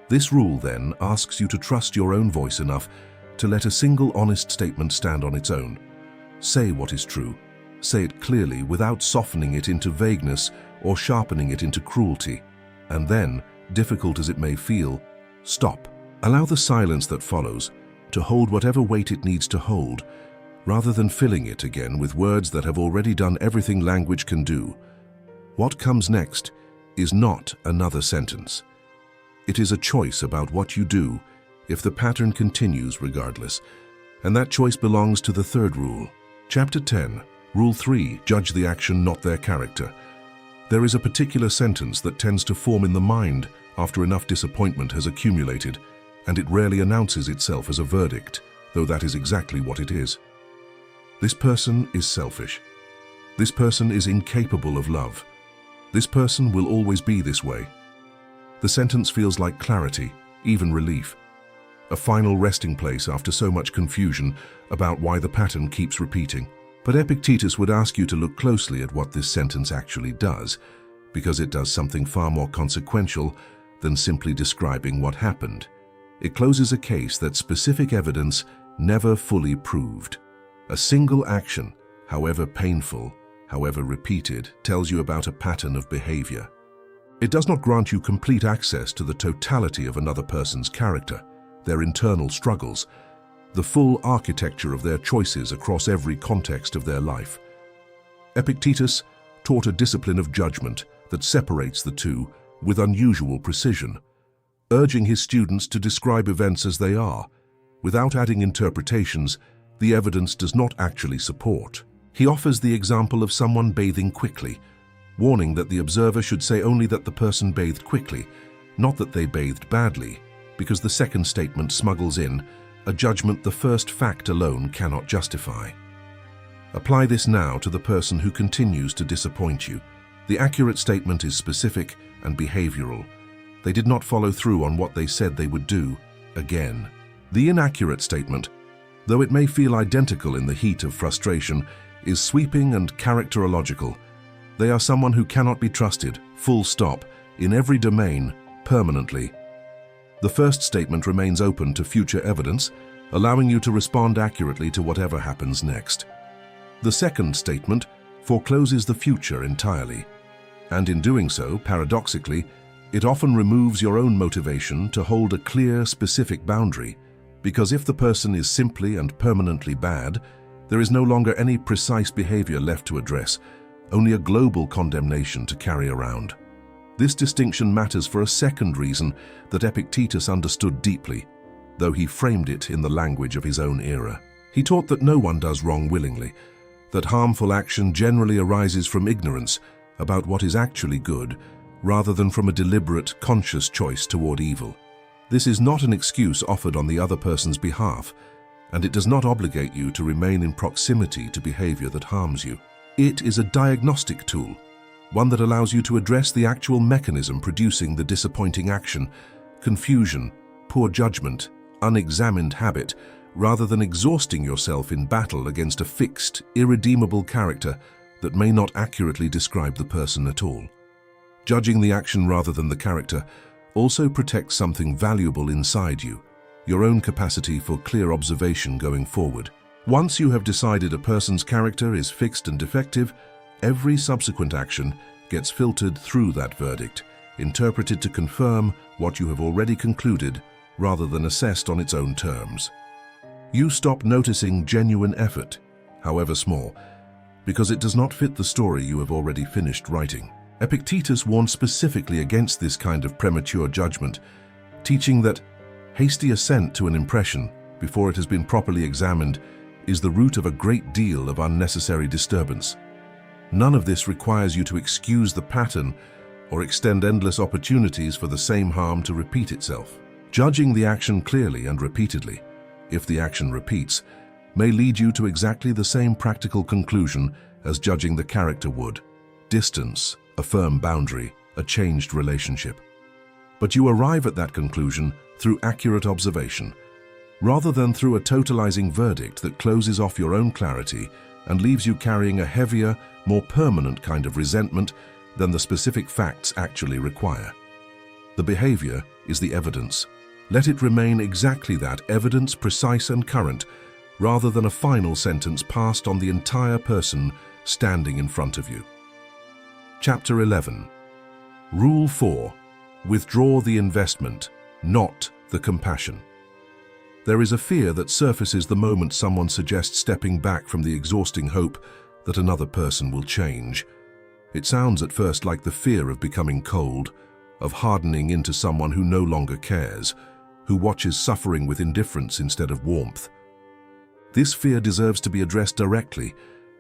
This rule, then, asks you to trust your own voice enough to let a single honest statement stand on its own. Say what is true. Say it clearly without softening it into vagueness or sharpening it into cruelty. And then, difficult as it may feel, stop. Allow the silence that follows to hold whatever weight it needs to hold, rather than filling it again with words that have already done everything language can do. What comes next is not another sentence. It is a choice about what you do if the pattern continues regardless, and that choice belongs to the third rule. Chapter 10, Rule 3, Judge the action, not their character. There is a particular sentence that tends to form in the mind after enough disappointment has accumulated, and it rarely announces itself as a verdict, though that is exactly what it is. This person is selfish. This person is incapable of love. This person will always be this way. The sentence feels like clarity, even relief. A final resting place after so much confusion about why the pattern keeps repeating. But Epictetus would ask you to look closely at what this sentence actually does, because it does something far more consequential than simply describing what happened. It closes a case that specific evidence never fully proved. A single action, however painful, however repeated, tells you about a pattern of behavior. It does not grant you complete access to the totality of another person's character, their internal struggles, the full architecture of their choices across every context of their life. Epictetus taught a discipline of judgment that separates the two with unusual precision, urging his students to describe events as they are, without adding interpretations the evidence does not actually support. He offers the example of someone bathing quickly, warning that the observer should say only that the person bathed quickly, not that they bathed badly, because the second statement smuggles in a judgment the first fact alone cannot justify. Apply this now to the person who continues to disappoint you. The accurate statement is specific and behavioral. They did not follow through on what they said they would do again. The inaccurate statement, though it may feel identical in the heat of frustration, is sweeping and characterological. They are someone who cannot be trusted, full stop, in every domain, permanently. The first statement remains open to future evidence, allowing you to respond accurately to whatever happens next. The second statement forecloses the future entirely, and in doing so, paradoxically, it often removes your own motivation to hold a clear, specific boundary, because if the person is simply and permanently bad, there is no longer any precise behavior left to address, only a global condemnation to carry around. This distinction matters for a second reason that Epictetus understood deeply, though he framed it in the language of his own era. He taught that no one does wrong willingly, that harmful action generally arises from ignorance about what is actually good, rather than from a deliberate, conscious choice toward evil. This is not an excuse offered on the other person's behalf, and it does not obligate you to remain in proximity to behavior that harms you. It is a diagnostic tool, one that allows you to address the actual mechanism producing the disappointing action, confusion, poor judgment, unexamined habit, rather than exhausting yourself in battle against a fixed, irredeemable character that may not accurately describe the person at all. Judging the action rather than the character also protects something valuable inside you, your own capacity for clear observation going forward. Once you have decided a person's character is fixed and defective, every subsequent action gets filtered through that verdict, interpreted to confirm what you have already concluded rather than assessed on its own terms. You stop noticing genuine effort, however small, because it does not fit the story you have already finished writing. Epictetus warned specifically against this kind of premature judgment, teaching that hasty assent to an impression before it has been properly examined is the root of a great deal of unnecessary disturbance. None of this requires you to excuse the pattern or extend endless opportunities for the same harm to repeat itself. Judging the action clearly and repeatedly, if the action repeats, may lead you to exactly the same practical conclusion as judging the character would: distance, a firm boundary, a changed relationship. But you arrive at that conclusion through accurate observation, rather than through a totalizing verdict that closes off your own clarity and leaves you carrying a heavier, more permanent kind of resentment than the specific facts actually require. The behavior is the evidence. Let it remain exactly that, evidence precise and current, rather than a final sentence passed on the entire person standing in front of you. Chapter 11. Rule 4. Withdraw the investment, not the compassion. There is a fear that surfaces the moment someone suggests stepping back from the exhausting hope that another person will change. It sounds at first like the fear of becoming cold, of hardening into someone who no longer cares, who watches suffering with indifference instead of warmth. This fear deserves to be addressed directly,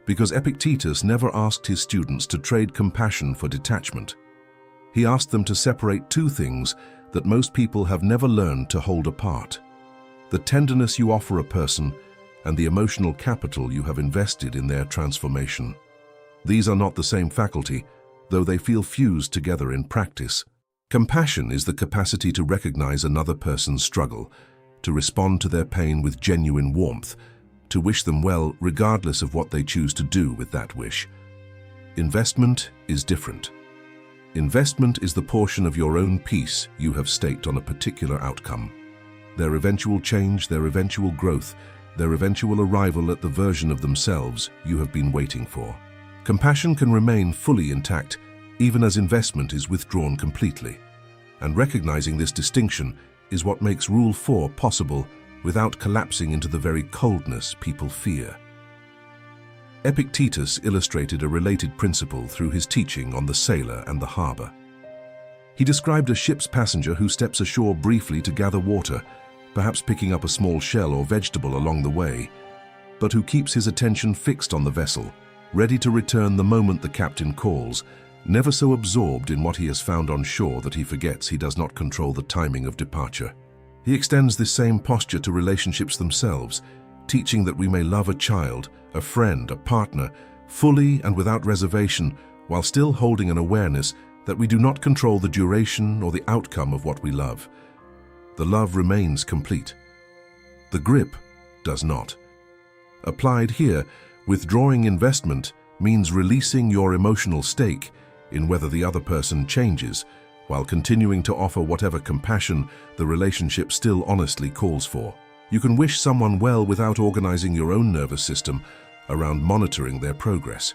because Epictetus never asked his students to trade compassion for detachment. He asked them to separate two things that most people have never learned to hold apart: the tenderness you offer a person and the emotional capital you have invested in their transformation. These are not the same faculty, though they feel fused together in practice. Compassion is the capacity to recognize another person's struggle, to respond to their pain with genuine warmth, to wish them well regardless of what they choose to do with that wish. Investment is different. Investment is the portion of your own peace you have staked on a particular outcome. Their eventual change, their eventual growth, their eventual arrival at the version of themselves you have been waiting for. Compassion can remain fully intact even as investment is withdrawn completely. And recognizing this distinction is what makes Rule 4 possible without collapsing into the very coldness people fear. Epictetus illustrated a related principle through his teaching on the sailor and the harbor. He described a ship's passenger who steps ashore briefly to gather water, perhaps picking up a small shell or vegetable along the way, but who keeps his attention fixed on the vessel, ready to return the moment the captain calls, never so absorbed in what he has found on shore that he forgets he does not control the timing of departure. He extends this same posture to relationships themselves, teaching that we may love a child, a friend, a partner, fully and without reservation, while still holding an awareness that we do not control the duration or the outcome of what we love. The love remains complete. The grip does not. Applied here, withdrawing investment means releasing your emotional stake in whether the other person changes, while continuing to offer whatever compassion the relationship still honestly calls for. You can wish someone well without organizing your own nervous system around monitoring their progress.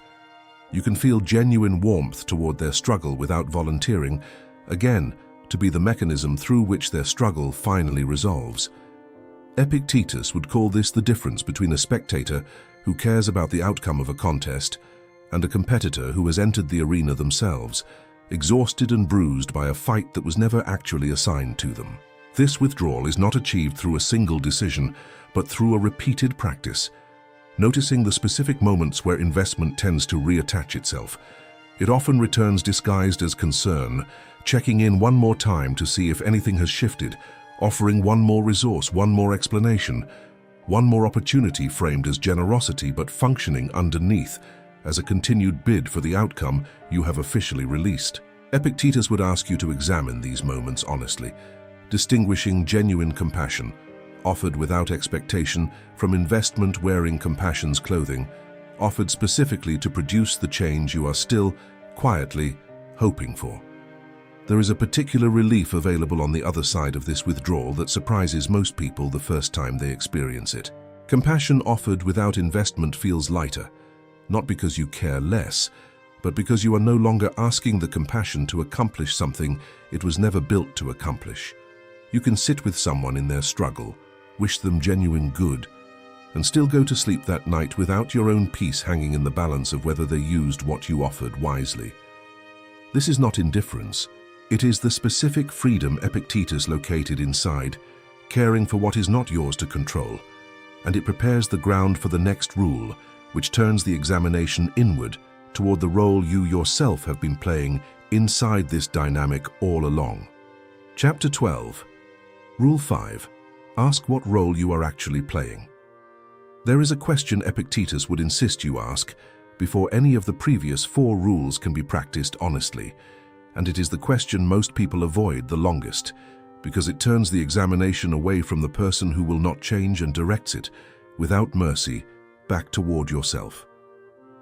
You can feel genuine warmth toward their struggle without volunteering, again, to be the mechanism through which their struggle finally resolves. Epictetus would call this the difference between a spectator who cares about the outcome of a contest and a competitor who has entered the arena themselves, exhausted and bruised by a fight that was never actually assigned to them. This withdrawal is not achieved through a single decision, but through a repeated practice, noticing the specific moments where investment tends to reattach itself. It often returns disguised as concern, checking in one more time to see if anything has shifted, offering one more resource, one more explanation, one more opportunity framed as generosity but functioning underneath as a continued bid for the outcome you have officially released. Epictetus would ask you to examine these moments honestly, distinguishing genuine compassion, offered without expectation, from investment wearing compassion's clothing, offered specifically to produce the change you are still, quietly, hoping for. There is a particular relief available on the other side of this withdrawal that surprises most people the first time they experience it. Compassion offered without investment feels lighter, not because you care less, but because you are no longer asking the compassion to accomplish something it was never built to accomplish. You can sit with someone in their struggle, wish them genuine good, and still go to sleep that night without your own peace hanging in the balance of whether they used what you offered wisely. This is not indifference. It is the specific freedom Epictetus located inside, caring for what is not yours to control, and it prepares the ground for the next rule, which turns the examination inward toward the role you yourself have been playing inside this dynamic all along. Chapter 12. Rule 5. Ask what role you are actually playing. There is a question Epictetus would insist you ask before any of the previous 4 rules can be practiced honestly, and it is the question most people avoid the longest, because it turns the examination away from the person who will not change and directs it, without mercy, back toward yourself.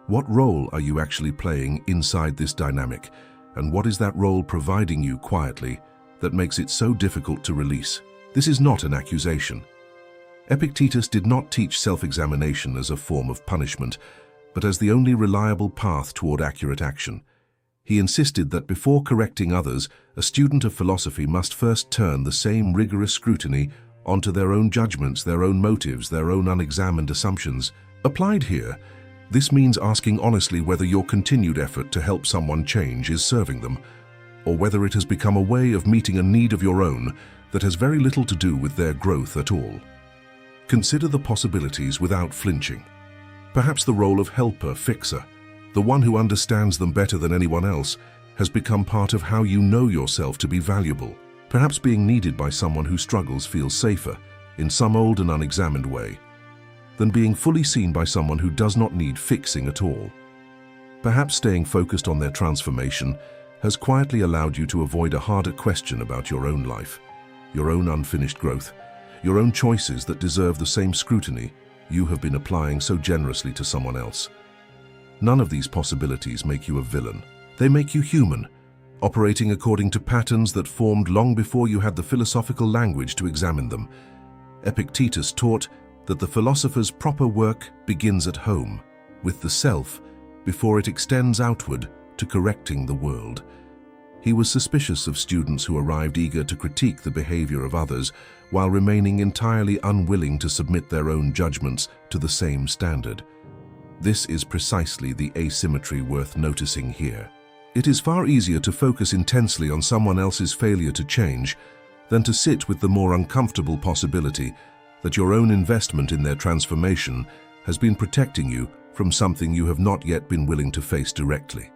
What role are you actually playing inside this dynamic, and what is that role providing you quietly that makes it so difficult to release? This is not an accusation. Epictetus did not teach self-examination as a form of punishment, but as the only reliable path toward accurate action. He insisted that before correcting others, a student of philosophy must first turn the same rigorous scrutiny onto their own judgments, their own motives, their own unexamined assumptions. Applied here, this means asking honestly whether your continued effort to help someone change is serving them, or whether it has become a way of meeting a need of your own that has very little to do with their growth at all. Consider the possibilities without flinching. Perhaps the role of helper, fixer, the one who understands them better than anyone else, has become part of how you know yourself to be valuable. Perhaps being needed by someone who struggles feels safer, in some old and unexamined way, than being fully seen by someone who does not need fixing at all. Perhaps staying focused on their transformation has quietly allowed you to avoid a harder question about your own life, your own unfinished growth, your own choices that deserve the same scrutiny you have been applying so generously to someone else. None of these possibilities make you a villain. They make you human, operating according to patterns that formed long before you had the philosophical language to examine them. Epictetus taught that the philosopher's proper work begins at home, with the self, before it extends outward to correcting the world. He was suspicious of students who arrived eager to critique the behavior of others while remaining entirely unwilling to submit their own judgments to the same standard. This is precisely the asymmetry worth noticing here. It is far easier to focus intensely on someone else's failure to change than to sit with the more uncomfortable possibility that your own investment in their transformation has been protecting you from something you have not yet been willing to face directly.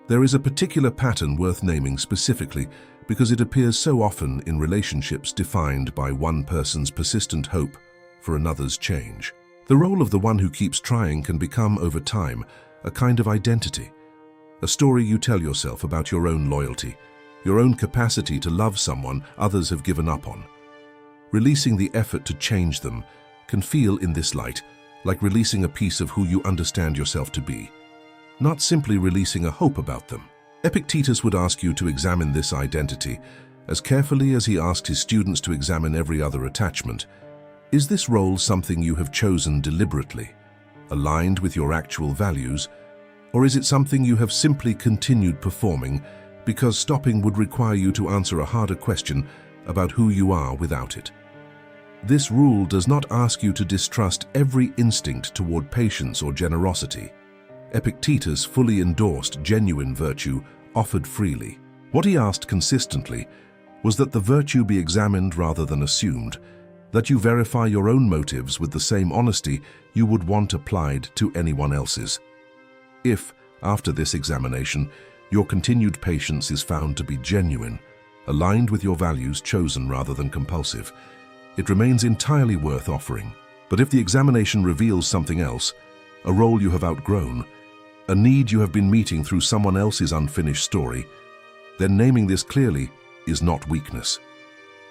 There is a particular pattern worth naming specifically because it appears so often in relationships defined by one person's persistent hope for another's change. The role of the one who keeps trying can become, over time, a kind of identity, a story you tell yourself about your own loyalty, your own capacity to love someone others have given up on. Releasing the effort to change them can feel, in this light, like releasing a piece of who you understand yourself to be, not simply releasing a hope about them. Epictetus would ask you to examine this identity as carefully as he asked his students to examine every other attachment. Is this role something you have chosen deliberately, aligned with your actual values, or is it something you have simply continued performing because stopping would require you to answer a harder question about who you are without it? This rule does not ask you to distrust every instinct toward patience or generosity. Epictetus fully endorsed genuine virtue offered freely. What he asked consistently was that the virtue be examined rather than assumed, that you verify your own motives with the same honesty you would want applied to anyone else's. If, after this examination, your continued patience is found to be genuine, aligned with your values chosen rather than compulsive, it remains entirely worth offering. But if the examination reveals something else, a role you have outgrown, a need you have been meeting through someone else's unfinished story, then naming this clearly is not weakness.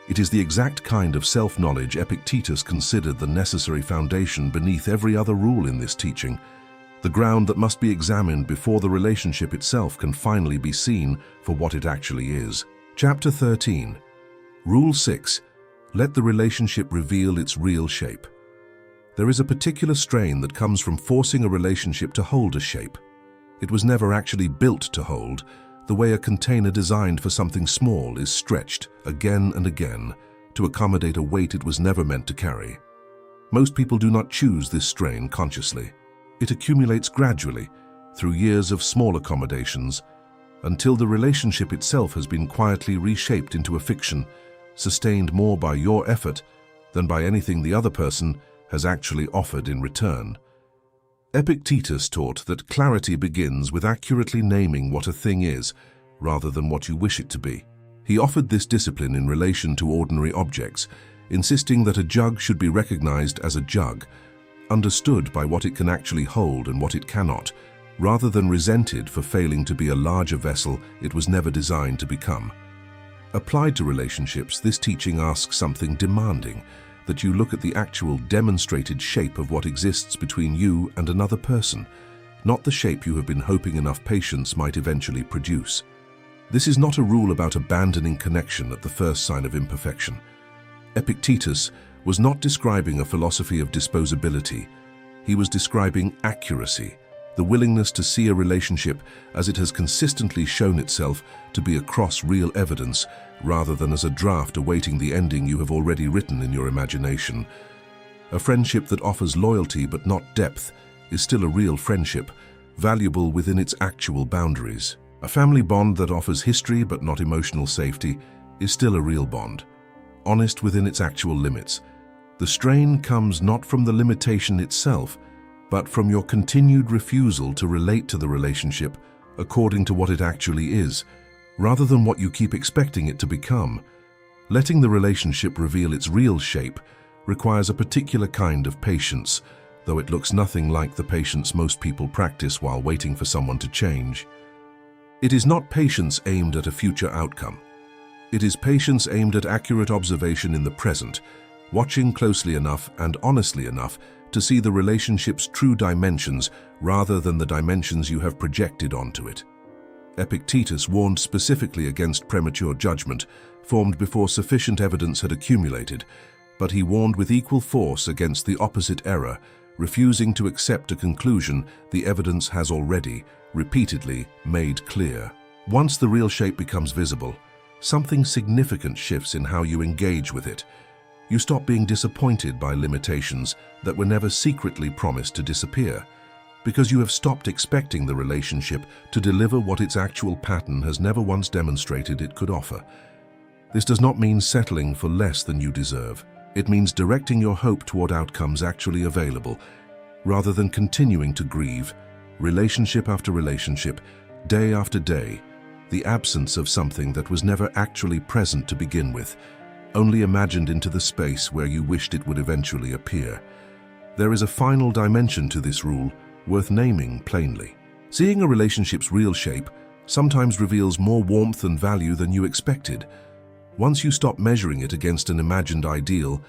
It is the exact kind of self-knowledge Epictetus considered the necessary foundation beneath every other rule in this teaching, the ground that must be examined before the relationship itself can finally be seen for what it actually is. Chapter 13. Rule 6. Let the relationship reveal its real shape. There is a particular strain that comes from forcing a relationship to hold a shape. It was never actually built to hold, the way a container designed for something small is stretched again and again to accommodate a weight it was never meant to carry. Most people do not choose this strain consciously. It accumulates gradually through years of small accommodations until the relationship itself has been quietly reshaped into a fiction, sustained more by your effort than by anything the other person has actually offered in return. Epictetus taught that clarity begins with accurately naming what a thing is, rather than what you wish it to be. He offered this discipline in relation to ordinary objects, insisting that a jug should be recognized as a jug, understood by what it can actually hold and what it cannot, rather than resented for failing to be a larger vessel it was never designed to become. Applied to relationships, this teaching asks something demanding, that you look at the actual demonstrated shape of what exists between you and another person, not the shape you have been hoping enough patience might eventually produce. This is not a rule about abandoning connection at the first sign of imperfection. Epictetus was not describing a philosophy of disposability. He was describing accuracy, the willingness to see a relationship as it has consistently shown itself to be across real evidence, rather than as a draft awaiting the ending you have already written in your imagination. A friendship that offers loyalty but not depth is still a real friendship, valuable within its actual boundaries. A family bond that offers history but not emotional safety is still a real bond, honest within its actual limits. The strain comes not from the limitation itself, but from your continued refusal to relate to the relationship according to what it actually is, rather than what you keep expecting it to become. Letting the relationship reveal its real shape requires a particular kind of patience, though it looks nothing like the patience most people practice while waiting for someone to change. It is not patience aimed at a future outcome. It is patience aimed at accurate observation in the present, watching closely enough and honestly enough to see the relationship's true dimensions rather than the dimensions you have projected onto it. Epictetus warned specifically against premature judgment, formed before sufficient evidence had accumulated, but he warned with equal force against the opposite error, refusing to accept a conclusion the evidence has already, repeatedly, made clear. Once the real shape becomes visible, something significant shifts in how you engage with it. You stop being disappointed by limitations that were never secretly promised to disappear, because you have stopped expecting the relationship to deliver what its actual pattern has never once demonstrated it could offer. This does not mean settling for less than you deserve. It means directing your hope toward outcomes actually available, rather than continuing to grieve, relationship after relationship, day after day, the absence of something that was never actually present to begin with, only imagined into the space where you wished it would eventually appear. There is a final dimension to this rule, worth naming plainly. Seeing a relationship's real shape sometimes reveals more warmth and value than you expected. Once you stop measuring it against an imagined ideal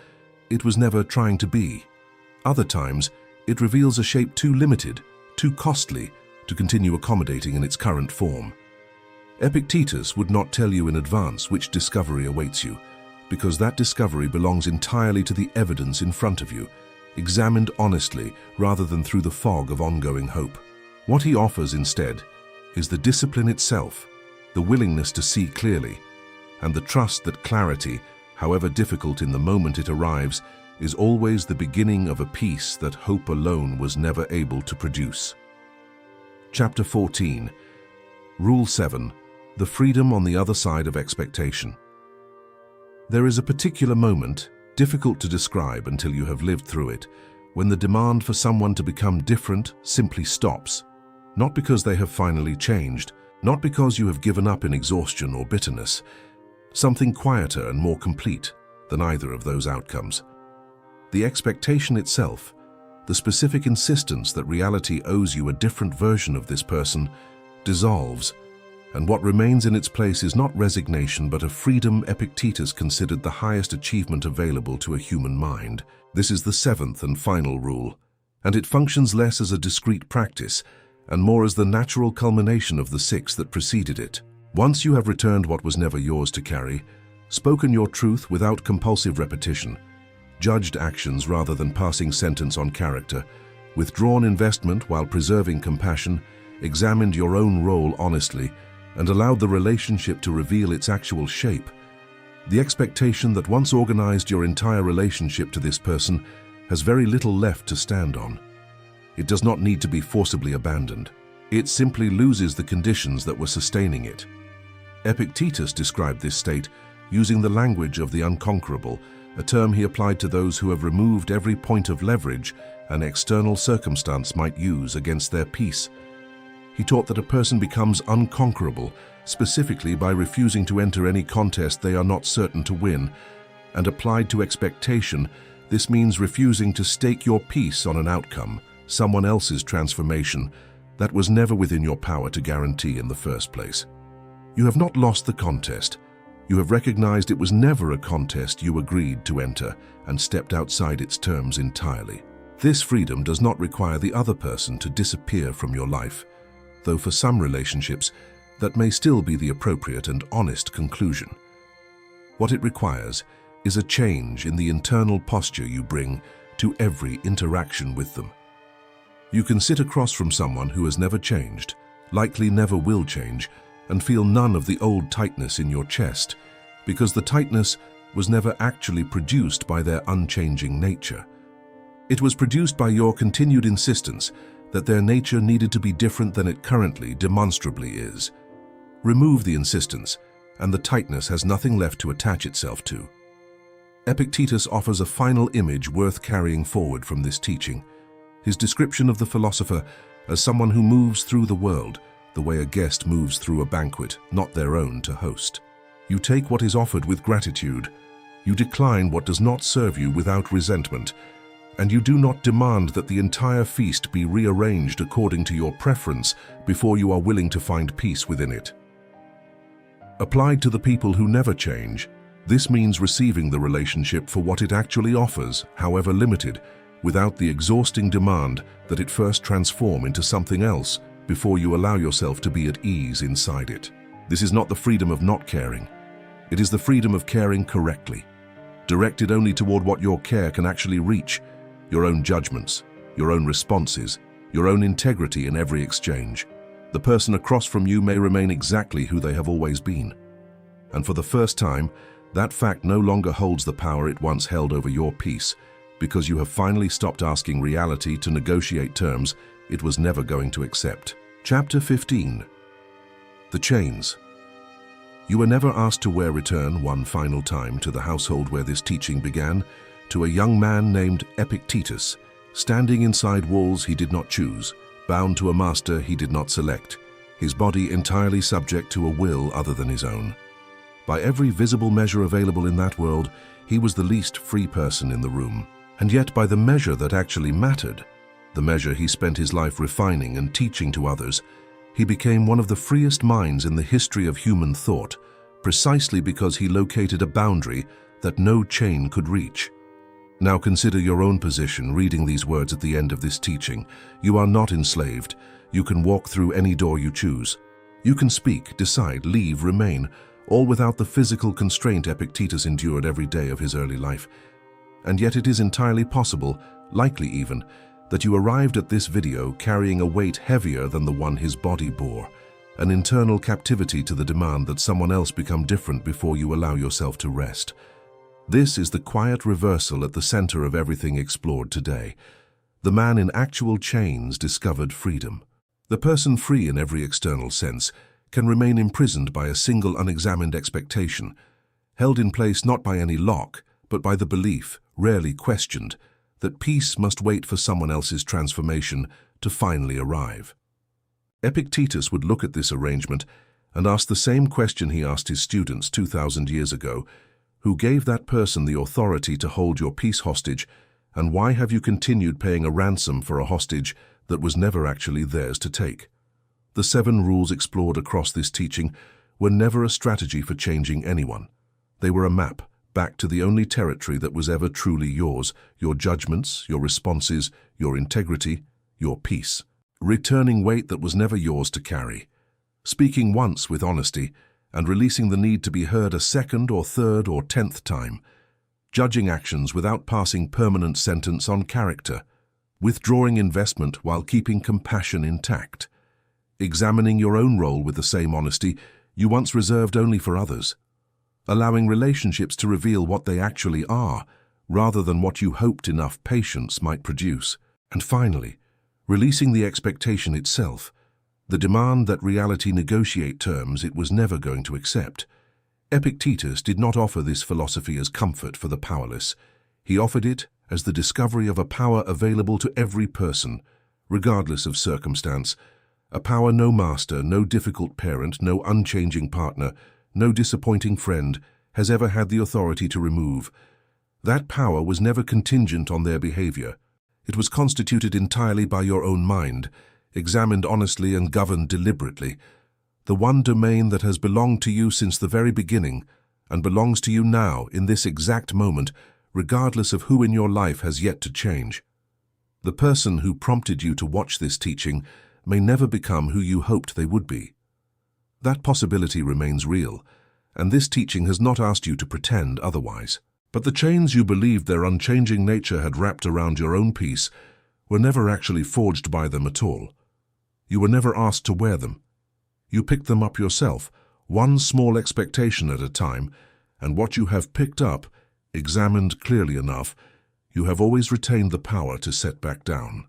it was never trying to be. Other times, it reveals a shape too limited, too costly to continue accommodating in its current form. Epictetus would not tell you in advance which discovery awaits you, because that discovery belongs entirely to the evidence in front of you, examined honestly rather than through the fog of ongoing hope. What he offers instead is the discipline itself, the willingness to see clearly, and the trust that clarity, however difficult in the moment it arrives, is always the beginning of a peace that hope alone was never able to produce. Chapter 14. Rule 7. The freedom on the other side of expectation. There is a particular moment, difficult to describe until you have lived through it, when the demand for someone to become different simply stops. Not because they have finally changed, not because you have given up in exhaustion or bitterness. Something quieter and more complete than either of those outcomes. The expectation itself, the specific insistence that reality owes you a different version of this person, dissolves, and what remains in its place is not resignation but a freedom Epictetus considered the highest achievement available to a human mind. This is the seventh and final rule, and it functions less as a discrete practice and more as the natural culmination of the six that preceded it. Once you have returned what was never yours to carry, spoken your truth without compulsive repetition, judged actions rather than passing sentence on character, withdrawn investment while preserving compassion, examined your own role honestly, and allowed the relationship to reveal its actual shape, the expectation that once organized your entire relationship to this person has very little left to stand on. It does not need to be forcibly abandoned. It simply loses the conditions that were sustaining it. Epictetus described this state using the language of the unconquerable, a term he applied to those who have removed every point of leverage an external circumstance might use against their peace. He taught that a person becomes unconquerable specifically by refusing to enter any contest they are not certain to win, and applied to expectation, this means refusing to stake your peace on an outcome, someone else's transformation, that was never within your power to guarantee in the first place. You have not lost the contest. You have recognized it was never a contest you agreed to enter and stepped outside its terms entirely. This freedom does not require the other person to disappear from your life, though for some relationships, that may still be the appropriate and honest conclusion. What it requires is a change in the internal posture you bring to every interaction with them. You can sit across from someone who has never changed, likely never will change, and feel none of the old tightness in your chest, because the tightness was never actually produced by their unchanging nature. It was produced by your continued insistence that their nature needed to be different than it currently demonstrably is. Remove the insistence, and the tightness has nothing left to attach itself to. Epictetus offers a final image worth carrying forward from this teaching. His description of the philosopher as someone who moves through the world the way a guest moves through a banquet, not their own to host. You take what is offered with gratitude. You decline what does not serve you without resentment, and you do not demand that the entire feast be rearranged according to your preference before you are willing to find peace within it. Applied to the people who never change, this means receiving the relationship for what it actually offers, however limited, without the exhausting demand that it first transform into something else before you allow yourself to be at ease inside it. This is not the freedom of not caring. It is the freedom of caring correctly, directed only toward what your care can actually reach, your own judgments, your own responses, your own integrity in every exchange. The person across from you may remain exactly who they have always been. And for the first time, that fact no longer holds the power it once held over your peace, because you have finally stopped asking reality to negotiate terms it was never going to accept. Chapter 15. The Chains. You were never asked to wear return one final time to the household where this teaching began, to a young man named Epictetus, standing inside walls he did not choose, bound to a master he did not select, his body entirely subject to a will other than his own. By every visible measure available in that world, he was the least free person in the room, and yet by the measure that actually mattered, the measure he spent his life refining and teaching to others, he became one of the freest minds in the history of human thought, precisely because he located a boundary that no chain could reach. Now consider your own position reading these words at the end of this teaching. You are not enslaved. You can walk through any door you choose. You can speak, decide, leave, remain, all without the physical constraint Epictetus endured every day of his early life. And yet it is entirely possible, likely even, that you arrived at this video carrying a weight heavier than the one his body bore, an internal captivity to the demand that someone else become different before you allow yourself to rest. This is the quiet reversal at the center of everything explored today. The man in actual chains discovered freedom. The person free in every external sense can remain imprisoned by a single unexamined expectation, held in place not by any lock, but by the belief, rarely questioned, that peace must wait for someone else's transformation to finally arrive. Epictetus would look at this arrangement and ask the same question he asked his students 2,000 years ago: who gave that person the authority to hold your peace hostage, and why have you continued paying a ransom for a hostage that was never actually theirs to take? The 7 rules explored across this teaching were never a strategy for changing anyone. They were a map back to the only territory that was ever truly yours: your judgments, your responses, your integrity, your peace. Returning weight that was never yours to carry. Speaking once with honesty, and releasing the need to be heard a second or third or 10th time. Judging actions without passing permanent sentence on character. Withdrawing investment while keeping compassion intact. examining your own role with the same honesty you once reserved only for others, allowing relationships to reveal what they actually are, rather than what you hoped enough patience might produce. And finally, releasing the expectation itself, the demand that reality negotiate terms it was never going to accept. Epictetus did not offer this philosophy as comfort for the powerless. He offered it as the discovery of a power available to every person, regardless of circumstance, a power no master, no difficult parent, no unchanging partner, no disappointing friend has ever had the authority to remove. That power was never contingent on their behavior. It was constituted entirely by your own mind, examined honestly and governed deliberately. The one domain that has belonged to you since the very beginning and belongs to you now in this exact moment, regardless of who in your life has yet to change. The person who prompted you to watch this teaching may never become who you hoped they would be. That possibility remains real, and this teaching has not asked you to pretend otherwise. But the chains you believed their unchanging nature had wrapped around your own peace were never actually forged by them at all. You were never asked to wear them. You picked them up yourself, one small expectation at a time, and what you have picked up, examined clearly enough, you have always retained the power to set back down.